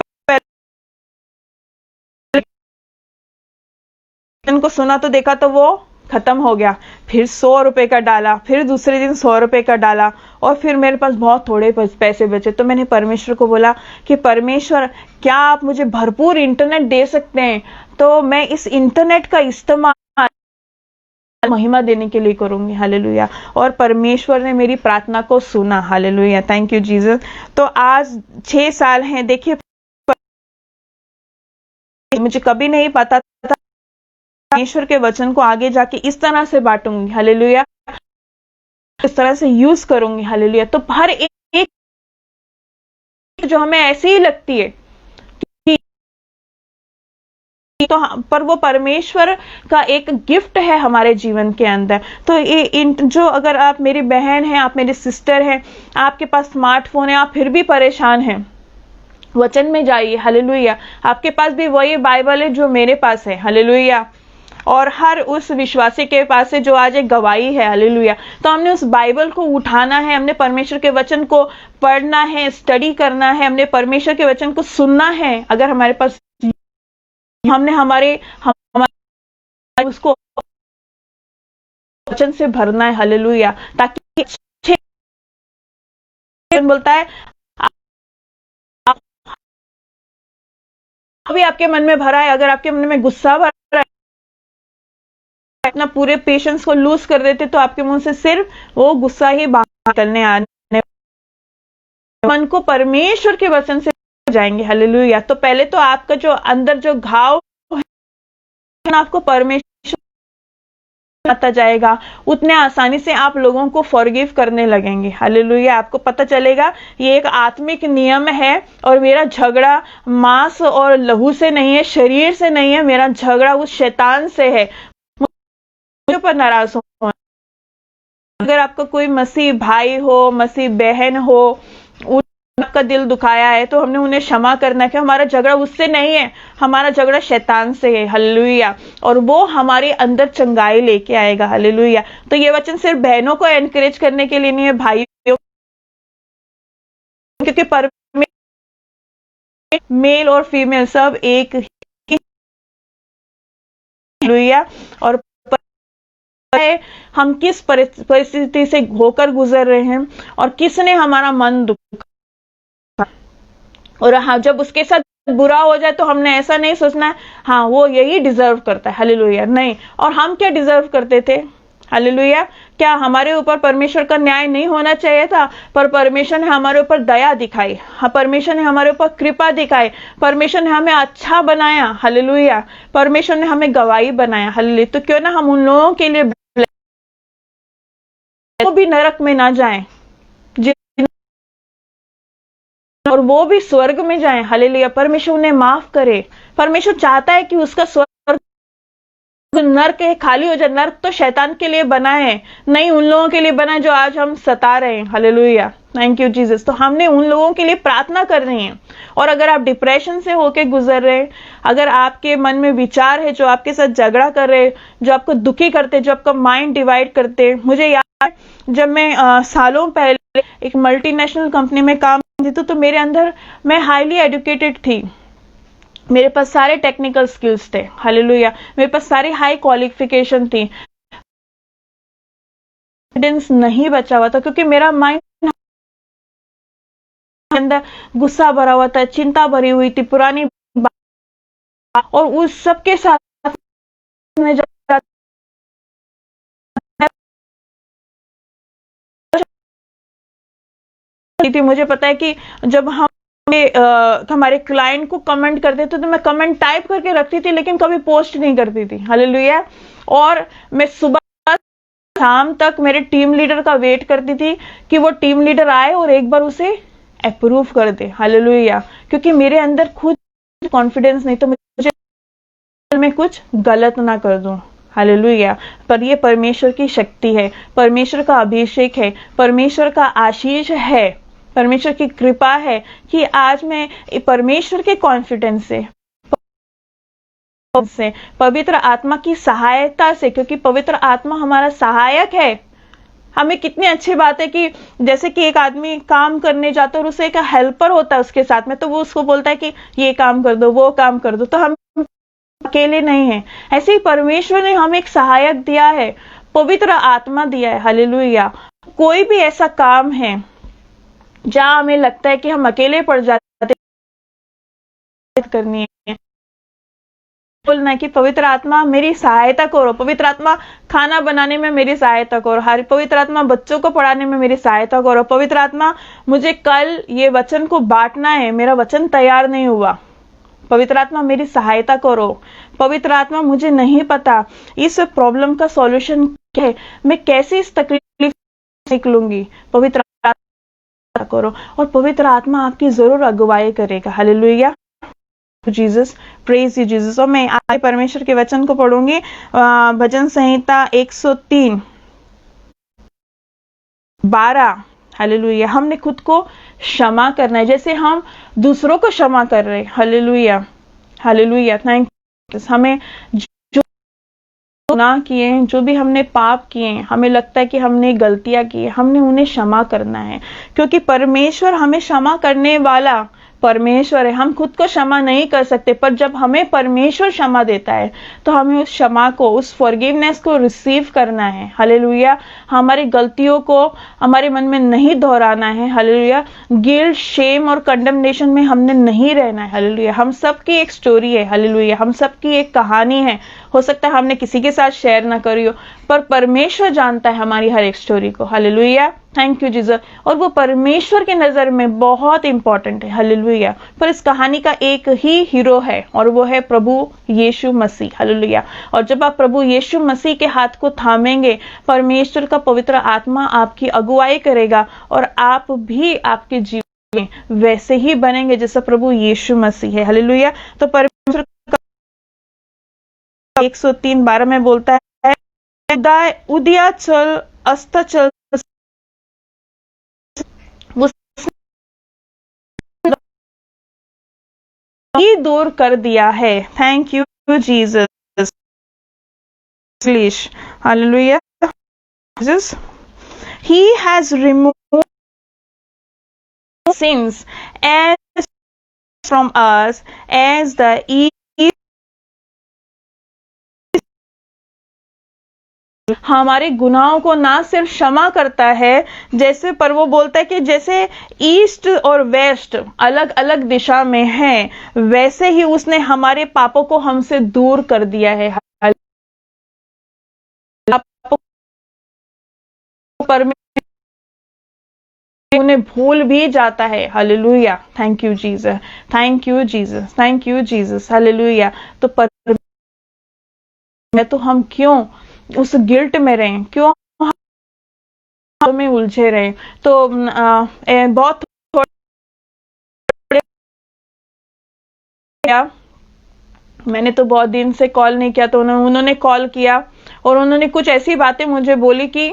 को सुना तो देखा तो वो खत्म हो गया। फिर 100 रुपए का डाला, फिर दूसरे दिन 100 रुपए का डाला, और फिर मेरे पास बहुत थोड़े पैसे बचे। तो मैंने परमेश्वर को बोला कि परमेश्वर क्या आप मुझे भरपूर इंटरनेट दे सकते हैं? तो मैं इस इंटरनेट का इस्तेमाल महिमा देने के लिए करूंगी, हालेलुया। और परमेश्वर ने मेरी प्रार्थना को सुना, हालेलुया। Thank you Jesus. तो आज 6 साल हैं। देखिए मुझे कभी नहीं पता था परमेश्वर के वचन को आगे जाके इस तरह से बांटूंगी, हालेलुया, इस तरह से यूज करूंगी, हालेलुया। तो हर एक जो हमें ऐसी ही लगती है तो पर वो परमेश्वर का एक गिफ्ट है हमारे जीवन के अंदर। तो ये जो अगर आप मेरी बहन हैं, आप मेरी सिस्टर हैं, आपके पास स्मार्टफोन है, आप फिर भी परेशान हैं, वचन में जाइए, हालेलुया। आपके पास भी वही बाइबल है जो मेरे पास है, हालेलुया, और हर उस विश्वासी के पास है जो आज एक गवाही है, हालेलुया। तो हमने उस बाइबल को उठाना है, हमने परमेश्वर के वचन को पढ़ना है, स्टडी करना है, हमने परमेश्वर के वचन को सुनना है। अगर हमारे पास हमने हमारे उसको वचन से भरना है, हालेलुया, ताकि बोलता है अभी आपके मन में भरा है, अगर आपके मन में गुस्सा भरा है, अपना पूरे पेशेंस को लूज कर देते तो आपके मुंह से सिर्फ वो गुस्सा ही बाहर निकलने आने, मन को परमेश्वर के वचन से जाएंगे, हालेलुया। तो पहले तो आपका जो अंदर जो घाव है आपको परमेश्वर आता जाएगा, उतने आसानी से आप लोगों को फॉरगिव करने लगेंगे, हालेलुया। आपको पता चलेगा ये एक आत्मिक नियम है, और मेरा झगड़ा मांस और लहू से नहीं है, शरीर से नहीं है, मेरा झगड़ा उस शैतान से है। मुझे पर नाराज हो। अगर आपका कोई मसीह भाई हो, मसीह बहन हो, आपका दिल दुखाया है तो हमने उन्हें क्षमा करना है कि हमारा झगड़ा उससे नहीं है, हमारा झगड़ा शैतान से है। हालेलुया। और वो हमारे अंदर चंगाई लेके आएगा। हालेलुया। तो ये वचन सिर्फ बहनों को एनकरेज करने के लिए नहीं है, भाइयों, क्योंकि मेल और फीमेल सब एक ही। हालेलुया। और हम किस परिस्थिति से होकर गुजर रहे हैं और किसने हमारा मन दुखा, और हाँ, जब उसके साथ बुरा हो जाए तो हमने ऐसा नहीं सोचना है हाँ वो यही डिजर्व करता है। हालेलुया। नहीं। और हम क्या डिजर्व करते थे? हालेलुया। क्या हमारे ऊपर परमेश्वर का न्याय नहीं होना चाहिए था? पर परमेश्वर ने हमारे ऊपर दया दिखाई, हाँ, परमेश्वर ने हमारे ऊपर कृपा दिखाई, परमेश्वर ने हमें अच्छा बनाया। हालेलुया। परमेश्वर ने हमें गवाही बनाया। हालेलुया। तो क्यों ना हम उन लोगों के लिए वो भी नरक में ना जाएं और वो भी स्वर्ग में जाएं। हालेलुया। परमेश्वर उन्हें माफ करे। परमेश्वर चाहता है कि उसका स्वर्ग नर्क है खाली हो जाए। नर्क तो शैतान के लिए बना है, नहीं उन लोगों के लिए बना है जो आज हम सता रहे हैं। हालेलुया। Thank you Jesus. तो हमने उन लोगों के लिए प्रार्थना करनी है। और अगर आप डिप्रेशन से होके गुजर रहे हैं, अगर आपके मन में विचार है जो आपके साथ झगड़ा कर रहे, जो आपको दुखी करते, जो आपका माइंड डिवाइड करते। मुझे याद है जब मैं सालों पहले एक मल्टीनेशनल कंपनी में काम करती थी, तो मेरे अंदर, मैं हाईली एजुकेटेड थी, मेरे पास सारे टेक्निकल स्किल्स थे। हालेलुया। मेरे पास सारी हाई क्वालिफिकेशन थी। कॉन्फिडेंस नहीं बचा हुआ था क्योंकि मेरा माइंड अंदर गुस्सा भरा हुआ था, चिंता भरी हुई थी, पुरानी बात, और उस सब के साथ मैं थी। मुझे पता है कि जब हम हमारे क्लाइंट को कमेंट करते थे तो मैं कमेंट टाइप करके रखती थी लेकिन कभी पोस्ट नहीं करती थी। हालेलुया। और मैं सुबह शाम तक मेरे टीम लीडर का वेट करती थी कि वो टीम लीडर आए और एक बार उसे अप्रूव कर दे। हालेलुया। क्योंकि मेरे अंदर खुद कॉन्फिडेंस नहीं, तो मुझे मैं कुछ गलत ना कर दूं। हालेलुया। पर ये परमेश्वर की शक्ति है, परमेश्वर का अभिषेक है, परमेश्वर का आशीष है, परमेश्वर की कृपा है कि आज मैं परमेश्वर के कॉन्फिडेंस से, पवित्र आत्मा की सहायता से, क्योंकि पवित्र आत्मा हमारा सहायक है। हमें कितनी अच्छी बात है कि जैसे कि एक आदमी काम करने जाता है और उसे एक हेल्पर होता है उसके साथ में, तो वो उसको बोलता है कि ये काम कर दो, वो काम कर दो, तो हम अकेले नहीं है। ऐसे ही परमेश्वर ने हमें एक सहायक दिया है, पवित्र आत्मा दिया है। हालेलुया। कोई भी ऐसा काम है जहां हमें लगता है कि हम अकेले पड़ जाते, करनी है, बोलना है कि पवित्र आत्मा मेरी सहायता करो, पवित्र आत्मा खाना बनाने में मेरी सहायता करो, हर पवित्र आत्मा बच्चों को पढ़ाने में मेरी सहायता करो, पवित्र आत्मा मुझे कल ये वचन को बांटना है, मेरा वचन तैयार नहीं हुआ, पवित्र आत्मा मेरी सहायता करो। पवित्र आत्मा मुझे नहीं पता इस प्रॉब्लम का सॉल्यूशन क्या है, मैं कैसे इस तकलीफ से निकलूंगी, पवित्र आत्मा करो। और पवित्र आत्मा आपकी जरूर अगुवाई करेगा। Hallelujah. Jesus, praise you Jesus. और मैं आज परमेश्वर के वचन को पढ़ूंगी, भजन संहिता 103:12। हालेलुया। हमने खुद को क्षमा करना है जैसे हम दूसरों को क्षमा कर रहे हैं। हालेलुया। हालेलुया। Thank you. हमें जो गुनाह किए, जो भी हमने पाप किए, हमें लगता है कि हमने गलतियां की, हमने उन्हें क्षमा करना है, क्योंकि परमेश्वर हमें क्षमा करने वाला परमेश्वर है। हम खुद को क्षमा नहीं कर सकते, पर जब हमें परमेश्वर क्षमा देता है तो हमें उस क्षमा को, उस फॉरगिवनेस को रिसीव करना है। हालेलुया। हमारी गलतियों को हमारे मन में नहीं दोहराना है। हालेलुया। गिल्ट, शेम और कंडेमनेशन में हमने नहीं रहना है। हालेलुया। हम सबकी एक स्टोरी है। हालेलुया। हम सबकी एक कहानी है। हो सकता है हमने किसी के साथ शेयर ना करी हो, पर परमेश्वर जानता है हमारी हर एक स्टोरी को। हालेलुया। Thank you Jesus. और वो परमेश्वर की नजर में बहुत इंपॉर्टेंट है। हालेलुया। पर इस कहानी का एक ही हीरो है और वो है प्रभु यीशु मसीह। हालेलुया। और जब आप प्रभु यीशु मसीह के हाथ को थामेंगे, परमेश्वर का पवित्र आत्मा आपकी अगुवाई करेगा और आप भी आपके जीवन में वैसे ही बनेंगे जैसा प्रभु यीशु मसीह है। हालेलुया। तो परमेश्वर 103:12 में बोलता है, उदया चल अस्त चल ही दूर कर दिया है। Thank you Jesus. English, hallelujah. Jesus, he has removed sins as from us as the east। हमारे गुनाहों को ना सिर्फ क्षमा करता है जैसे, पर वो बोलता है कि जैसे ईस्ट और वेस्ट अलग अलग दिशा में है, वैसे ही उसने हमारे पापों को हमसे दूर कर दिया है। उन्हें भूल भी जाता है। Hallelujah. Thank you Jesus, thank you Jesus, thank you Jesus. Hallelujah. तो मैं तो हम क्यों उस गिल्ट में रहें, क्यों में उलझे रहे। तो बहुत थोड़े, मैंने तो बहुत दिन से कॉल नहीं किया, तो उन्होंने कॉल किया और उन्होंने कुछ ऐसी बातें मुझे बोली कि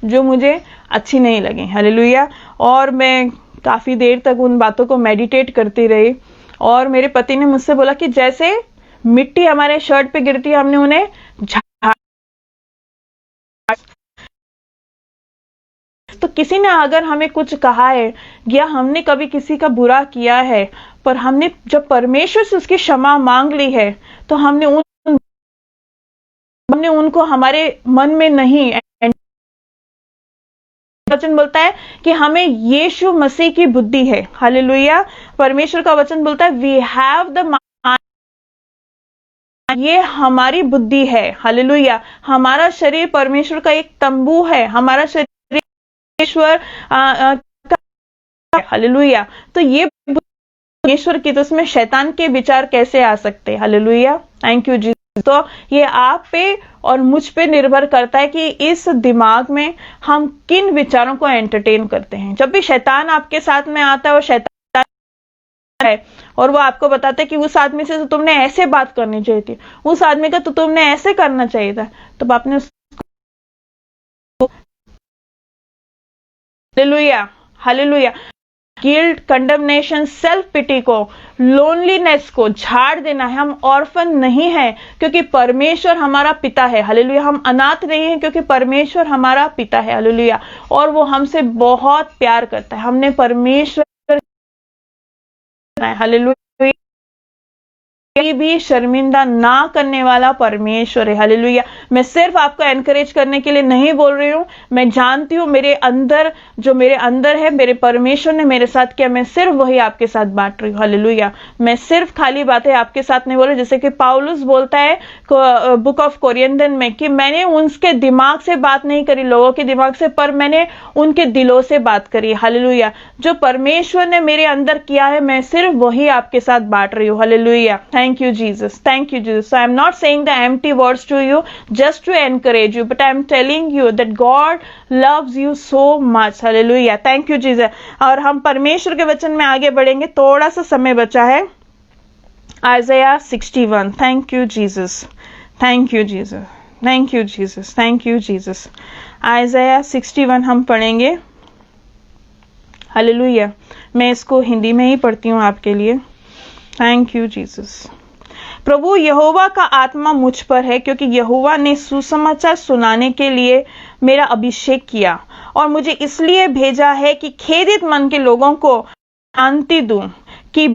जो मुझे अच्छी नहीं लगी। हालेलुया। और मैं काफी देर तक उन बातों को मेडिटेट करती रही और मेरे पति ने मुझसे बोला कि जैसे मिट्टी हमारे शर्ट पे गिरती है, हमने उन्हें तो किसी ने अगर हमें कुछ कहा है या हमने कभी किसी का बुरा किया है, पर हमने जब परमेश्वर से उसकी क्षमा मांग ली है, तो हमने उनको हमारे मन में नहीं। वचन बोलता है कि हमें यीशु मसीह की बुद्धि है। हालेलुया। परमेश्वर का वचन बोलता है वी हैव द माइंड, ये हमारी बुद्धि है। हालेलुया। हमारा शरीर परमेश्वर का एक तंबू है, हमारा शरीर परमेश्वर हालेलुया। तो ये परमेश्वर की, तो उसमें शैतान के विचार कैसे आ सकते हैं। हालेलुया। थैंक यू जी। तो ये आप पे और मुझ पे निर्भर करता है कि इस दिमाग में हम किन विचारों को एंटरटेन करते हैं। जब भी शैतान आपके साथ में आता है और शैतान है और वो आपको बताता है कि उस आदमी से तो तुमने ऐसे बात करनी चाहिए थी, उस आदमी का तो तुमने ऐसे करना चाहिए था, तो आपने hallelujah, hallelujah, guilt, condemnation, self pity को, लोनलीनेस को झाड़ देना है। हम ऑर्फन नहीं है क्योंकि परमेश्वर हमारा पिता है। हालेलुया। हम अनाथ नहीं है क्योंकि परमेश्वर हमारा पिता है। हालेलुया। और वो हमसे बहुत प्यार करता है। हमने परमेश्वर, हालेलुया, भी शर्मिंदा ना करने वाला परमेश्वर है। हालेलुया। मैं सिर्फ आपको एनकरेज करने के लिए नहीं बोल रही हूं, मैं जानती हूं मेरे अंदर, जो मेरे अंदर है, मेरे परमेश्वर ने मेरे साथ किया, मैं सिर्फ वही आपके साथ बांट रही हूं। हालेलुया। मैं सिर्फ खाली बातें आपके साथ नहीं बोल रही, जैसे कि पाउलुस बोलता है बुक ऑफ कोरिंथियन में कि मैंने उनके दिमाग से बात नहीं करी, लोगों के दिमाग से, पर मैंने उनके दिलों से बात करी। हालेलुया। जो परमेश्वर ने मेरे अंदर किया है, मैं सिर्फ वही आपके साथ बांट रही हूं। Hallelujah. Thank you, Jesus. Thank you, Jesus. So I'm not saying the empty words to you just to encourage you, but I'm telling you that God loves you so much. Hallelujah. Thank you, Jesus. और हम परमेश्वर के वचन में आगे बढ़ेंगे, थोड़ा सा समय बचा है। Isaiah 61. Thank you, Jesus. Thank you, Jesus. Thank you, Jesus. Thank you, Jesus. Isaiah 61 हम पढ़ेंगे। हालेलुया। मैं इसको हिंदी में ही पढ़ती हूँ आपके लिए। Thank you Jesus. प्रभु यहोवा का आत्मा मुझ पर है क्योंकि यहोवा ने सुसमाचार सुनाने के लिए मेरा अभिषेक किया और मुझे इसलिए भेजा है कि खेदित मन के लोगों को शांति दूं, कि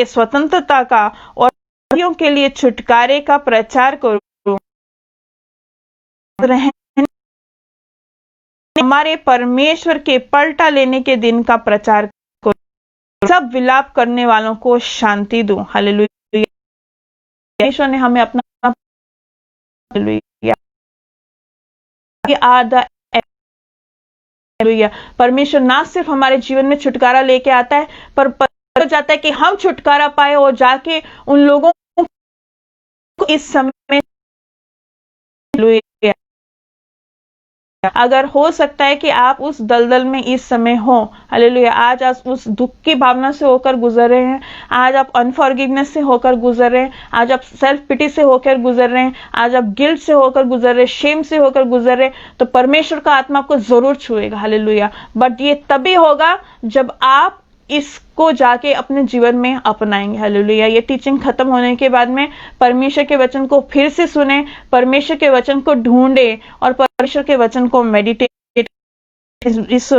स्वतंत्रता का और के लिए छुटकारे का प्रचार करूं, हमारे परमेश्वर के पलटा लेने के दिन का प्रचार, सब विलाप करने वालों को शांति दूं। हालेलुया। परमेश्वर ने हमें अपना, हालेलुया, परमेश्वर ना सिर्फ हमारे जीवन में छुटकारा लेके आता है, पर जाता है कि हम छुटकारा पाए और जाके उन लोगों को इस समय, अगर हो सकता है कि आप उस दलदल में इस समय हो, हालेलुया, आज आप उस दुख की भावना से होकर गुजर रहे हैं, आज आप अनफॉरगिवनेस से होकर गुजर रहे हैं, आज आप सेल्फ पिटी से होकर गुजर रहे हैं, आज आप गिल्ट से होकर गुजर रहे हैं, शेम से होकर गुजर रहे हैं, तो परमेश्वर का आत्मा आपको जरूर छुएगा। हालेलुया। बट ये तभी होगा जब आप इसको जाके अपने जीवन में अपनाएंगे। हालेलुया। ये टीचिंग खत्म होने के बाद में परमेश्वर के वचन को फिर से सुने, परमेश्वर के वचन को ढूंढे और परमेश्वर के वचन को मेडिटेट। इस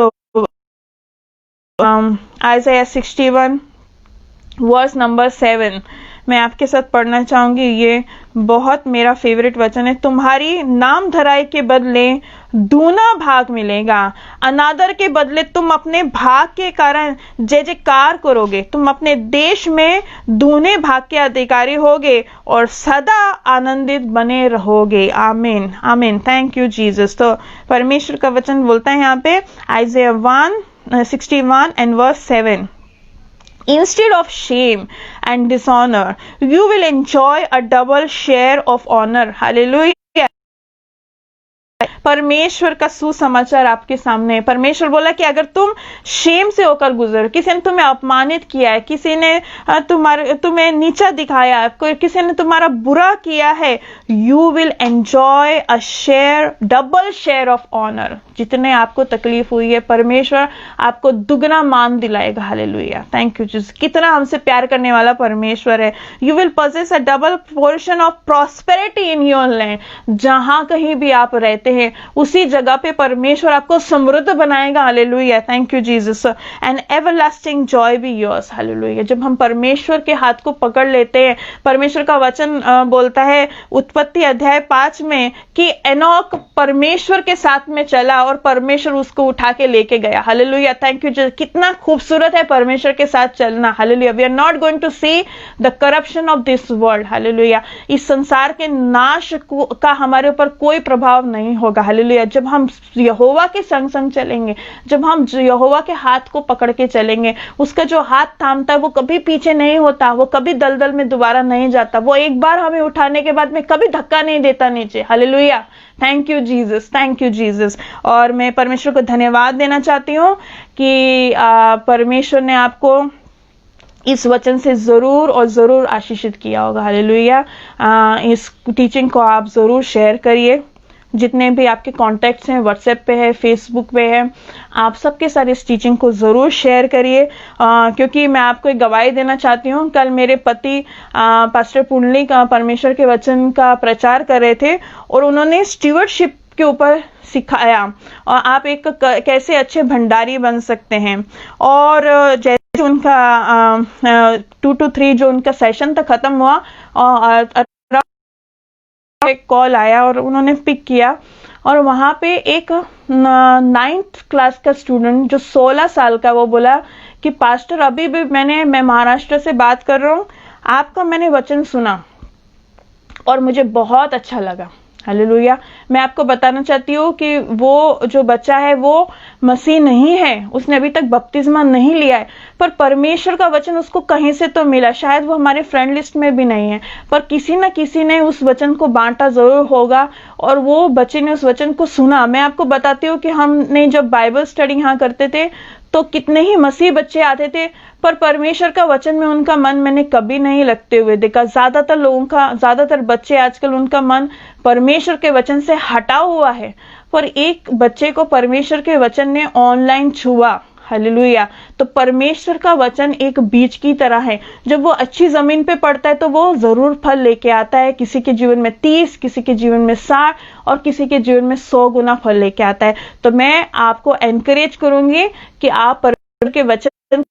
आइज़ाया 61 वर्स नंबर 7 मैं आपके साथ पढ़ना चाहूंगी। ये बहुत मेरा फेवरेट वचन है। तुम्हारी नाम धराई के बदले दूना भाग मिलेगा, अनादर के बदले तुम अपने भाग के कारण जय जयकार करोगे। तुम अपने देश में दूने भाग के अधिकारी होगे और सदा आनंदित बने रहोगे। आमीन, आमीन। Thank you Jesus. तो परमेश्वर का वचन बोलता है यहाँ पे आइज़ाया 61 and verse 7, instead of shame and dishonor, you will enjoy a double share of honor. Hallelujah. परमेश्वर का सुसमाचार आपके सामने है। परमेश्वर बोला कि अगर तुम शेम से होकर गुजर, किसी ने तुम्हें अपमानित किया है, किसी ने तुम्हें नीचा दिखाया है, किसी ने तुम्हारा बुरा किया है, you will enjoy a share, double share of honour. जितने आपको तकलीफ हुई है, परमेश्वर आपको दुगना मान दिलाएगा। हालेलुया। Thank you Jesus. कितना हमसे प्यार करने वाला परमेश्वर है। You will possess a double portion of prosperity in your land. जहां कहीं भी आप रहते हैं उसी जगह पे परमेश्वर आपको समृद्ध बनाएगा। Hallelujah. Thank you Jesus. And everlasting Joy be yours. Hallelujah. जब हम परमेश्वर के हाथ को पकड़ लेते हैं, परमेश्वर का वचन बोलता है उत्पत्ति अध्याय 5 में कि एनोक परमेश्वर के साथ में चला और परमेश्वर उसको उठा के लेके गया। हालेलुया। Thank you Jesus. कितना खूबसूरत है परमेश्वर के साथ चलना। Hallelujah. We are not going to see the corruption of this world. Hallelujah. इस संसार के नाश का हमारे ऊपर कोई प्रभाव नहीं होगा। हालेलुया। जब हम यहोवा के संग संग चलेंगे, जब हम यहोवा के हाथ को पकड़ के चलेंगे, उसका जो हाथ थामता है वो कभी पीछे नहीं होता, वो कभी दलदल में दोबारा नहीं जाता, वो एक बार हमें उठाने के बाद में कभी धक्का नहीं देता नीचे। Hallelujah. Thank you Jesus. Thank you Jesus. और मैं परमेश्वर को धन्यवाद देना चाहती हूँ कि परमेश्वर ने आपको इस वचन से जरूर और जरूर आशीषित किया होगा। हालेलुया। इस टीचिंग को आप जरूर शेयर करिए। जितने भी आपके कॉन्टैक्ट्स हैं, व्हाट्सएप पे है, फेसबुक पे है, आप सबके साथ इस टीचिंग को ज़रूर शेयर करिए। क्योंकि मैं आपको एक गवाही देना चाहती हूँ। कल मेरे पति पास्टर पुंडली का परमेश्वर के वचन का प्रचार कर रहे थे और उन्होंने स्टीवर्डशिप के ऊपर सिखाया और आप एक कैसे अच्छे भंडारी बन सकते हैं। और जैसे उनका 2 to 3 जो उनका सेशन था खत्म हुआ और एक कॉल आया और उन्होंने पिक किया और वहां पे एक 9th क्लास का स्टूडेंट जो 16 साल का, वो बोला कि पास्टर अभी भी मैं महाराष्ट्र से बात कर रहा हूँ, आपका मैंने वचन सुना और मुझे बहुत अच्छा लगा। हालेलुया। मैं आपको बताना चाहती हूँ कि वो जो बच्चा है वो मसीह नहीं है, उसने अभी तक बपतिस्मा नहीं लिया है, पर परमेश्वर का वचन उसको कहीं से तो मिला। शायद वो हमारे फ्रेंड लिस्ट में भी नहीं है, पर किसी न किसी ने उस वचन को बांटा जरूर होगा और वो बच्चे ने उस वचन को सुना। मैं आपको बताती हूँ कि हमने जब बाइबल स्टडी यहाँ करते थे तो कितने ही मसीह बच्चे आते थे, पर परमेश्वर का वचन में उनका मन मैंने कभी नहीं लगते हुए देखा। ज्यादातर बच्चे आजकल उनका मन परमेश्वर के वचन से हटा हुआ है, पर एक बच्चे को परमेश्वर के वचन ने ऑनलाइन छुआ। हालेलुया। तो परमेश्वर का वचन एक बीज की तरह है, जब वो अच्छी जमीन पे पड़ता है तो वो जरूर फल लेके आता है। किसी के जीवन में 30, किसी के जीवन में 60 और किसी के जीवन में 100 गुना फल लेके आता है। तो मैं आपको एनकरेज करूंगी कि आप परमेश्वर के वचन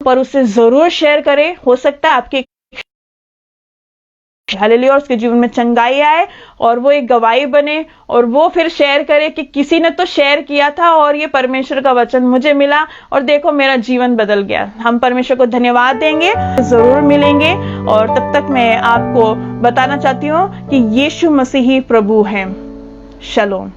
पर उसे जरूर शेयर करें। हो सकता है आपके हालेलुया और उसके जीवन में चंगाई आए और वो एक गवाही बने और वो फिर शेयर करे कि किसी ने तो शेयर किया था और ये परमेश्वर का वचन मुझे मिला और देखो मेरा जीवन बदल गया। हम परमेश्वर को धन्यवाद देंगे, जरूर मिलेंगे। और तब तक मैं आपको बताना चाहती हूँ कि यीशु मसीह ही प्रभु हैं। शलोम।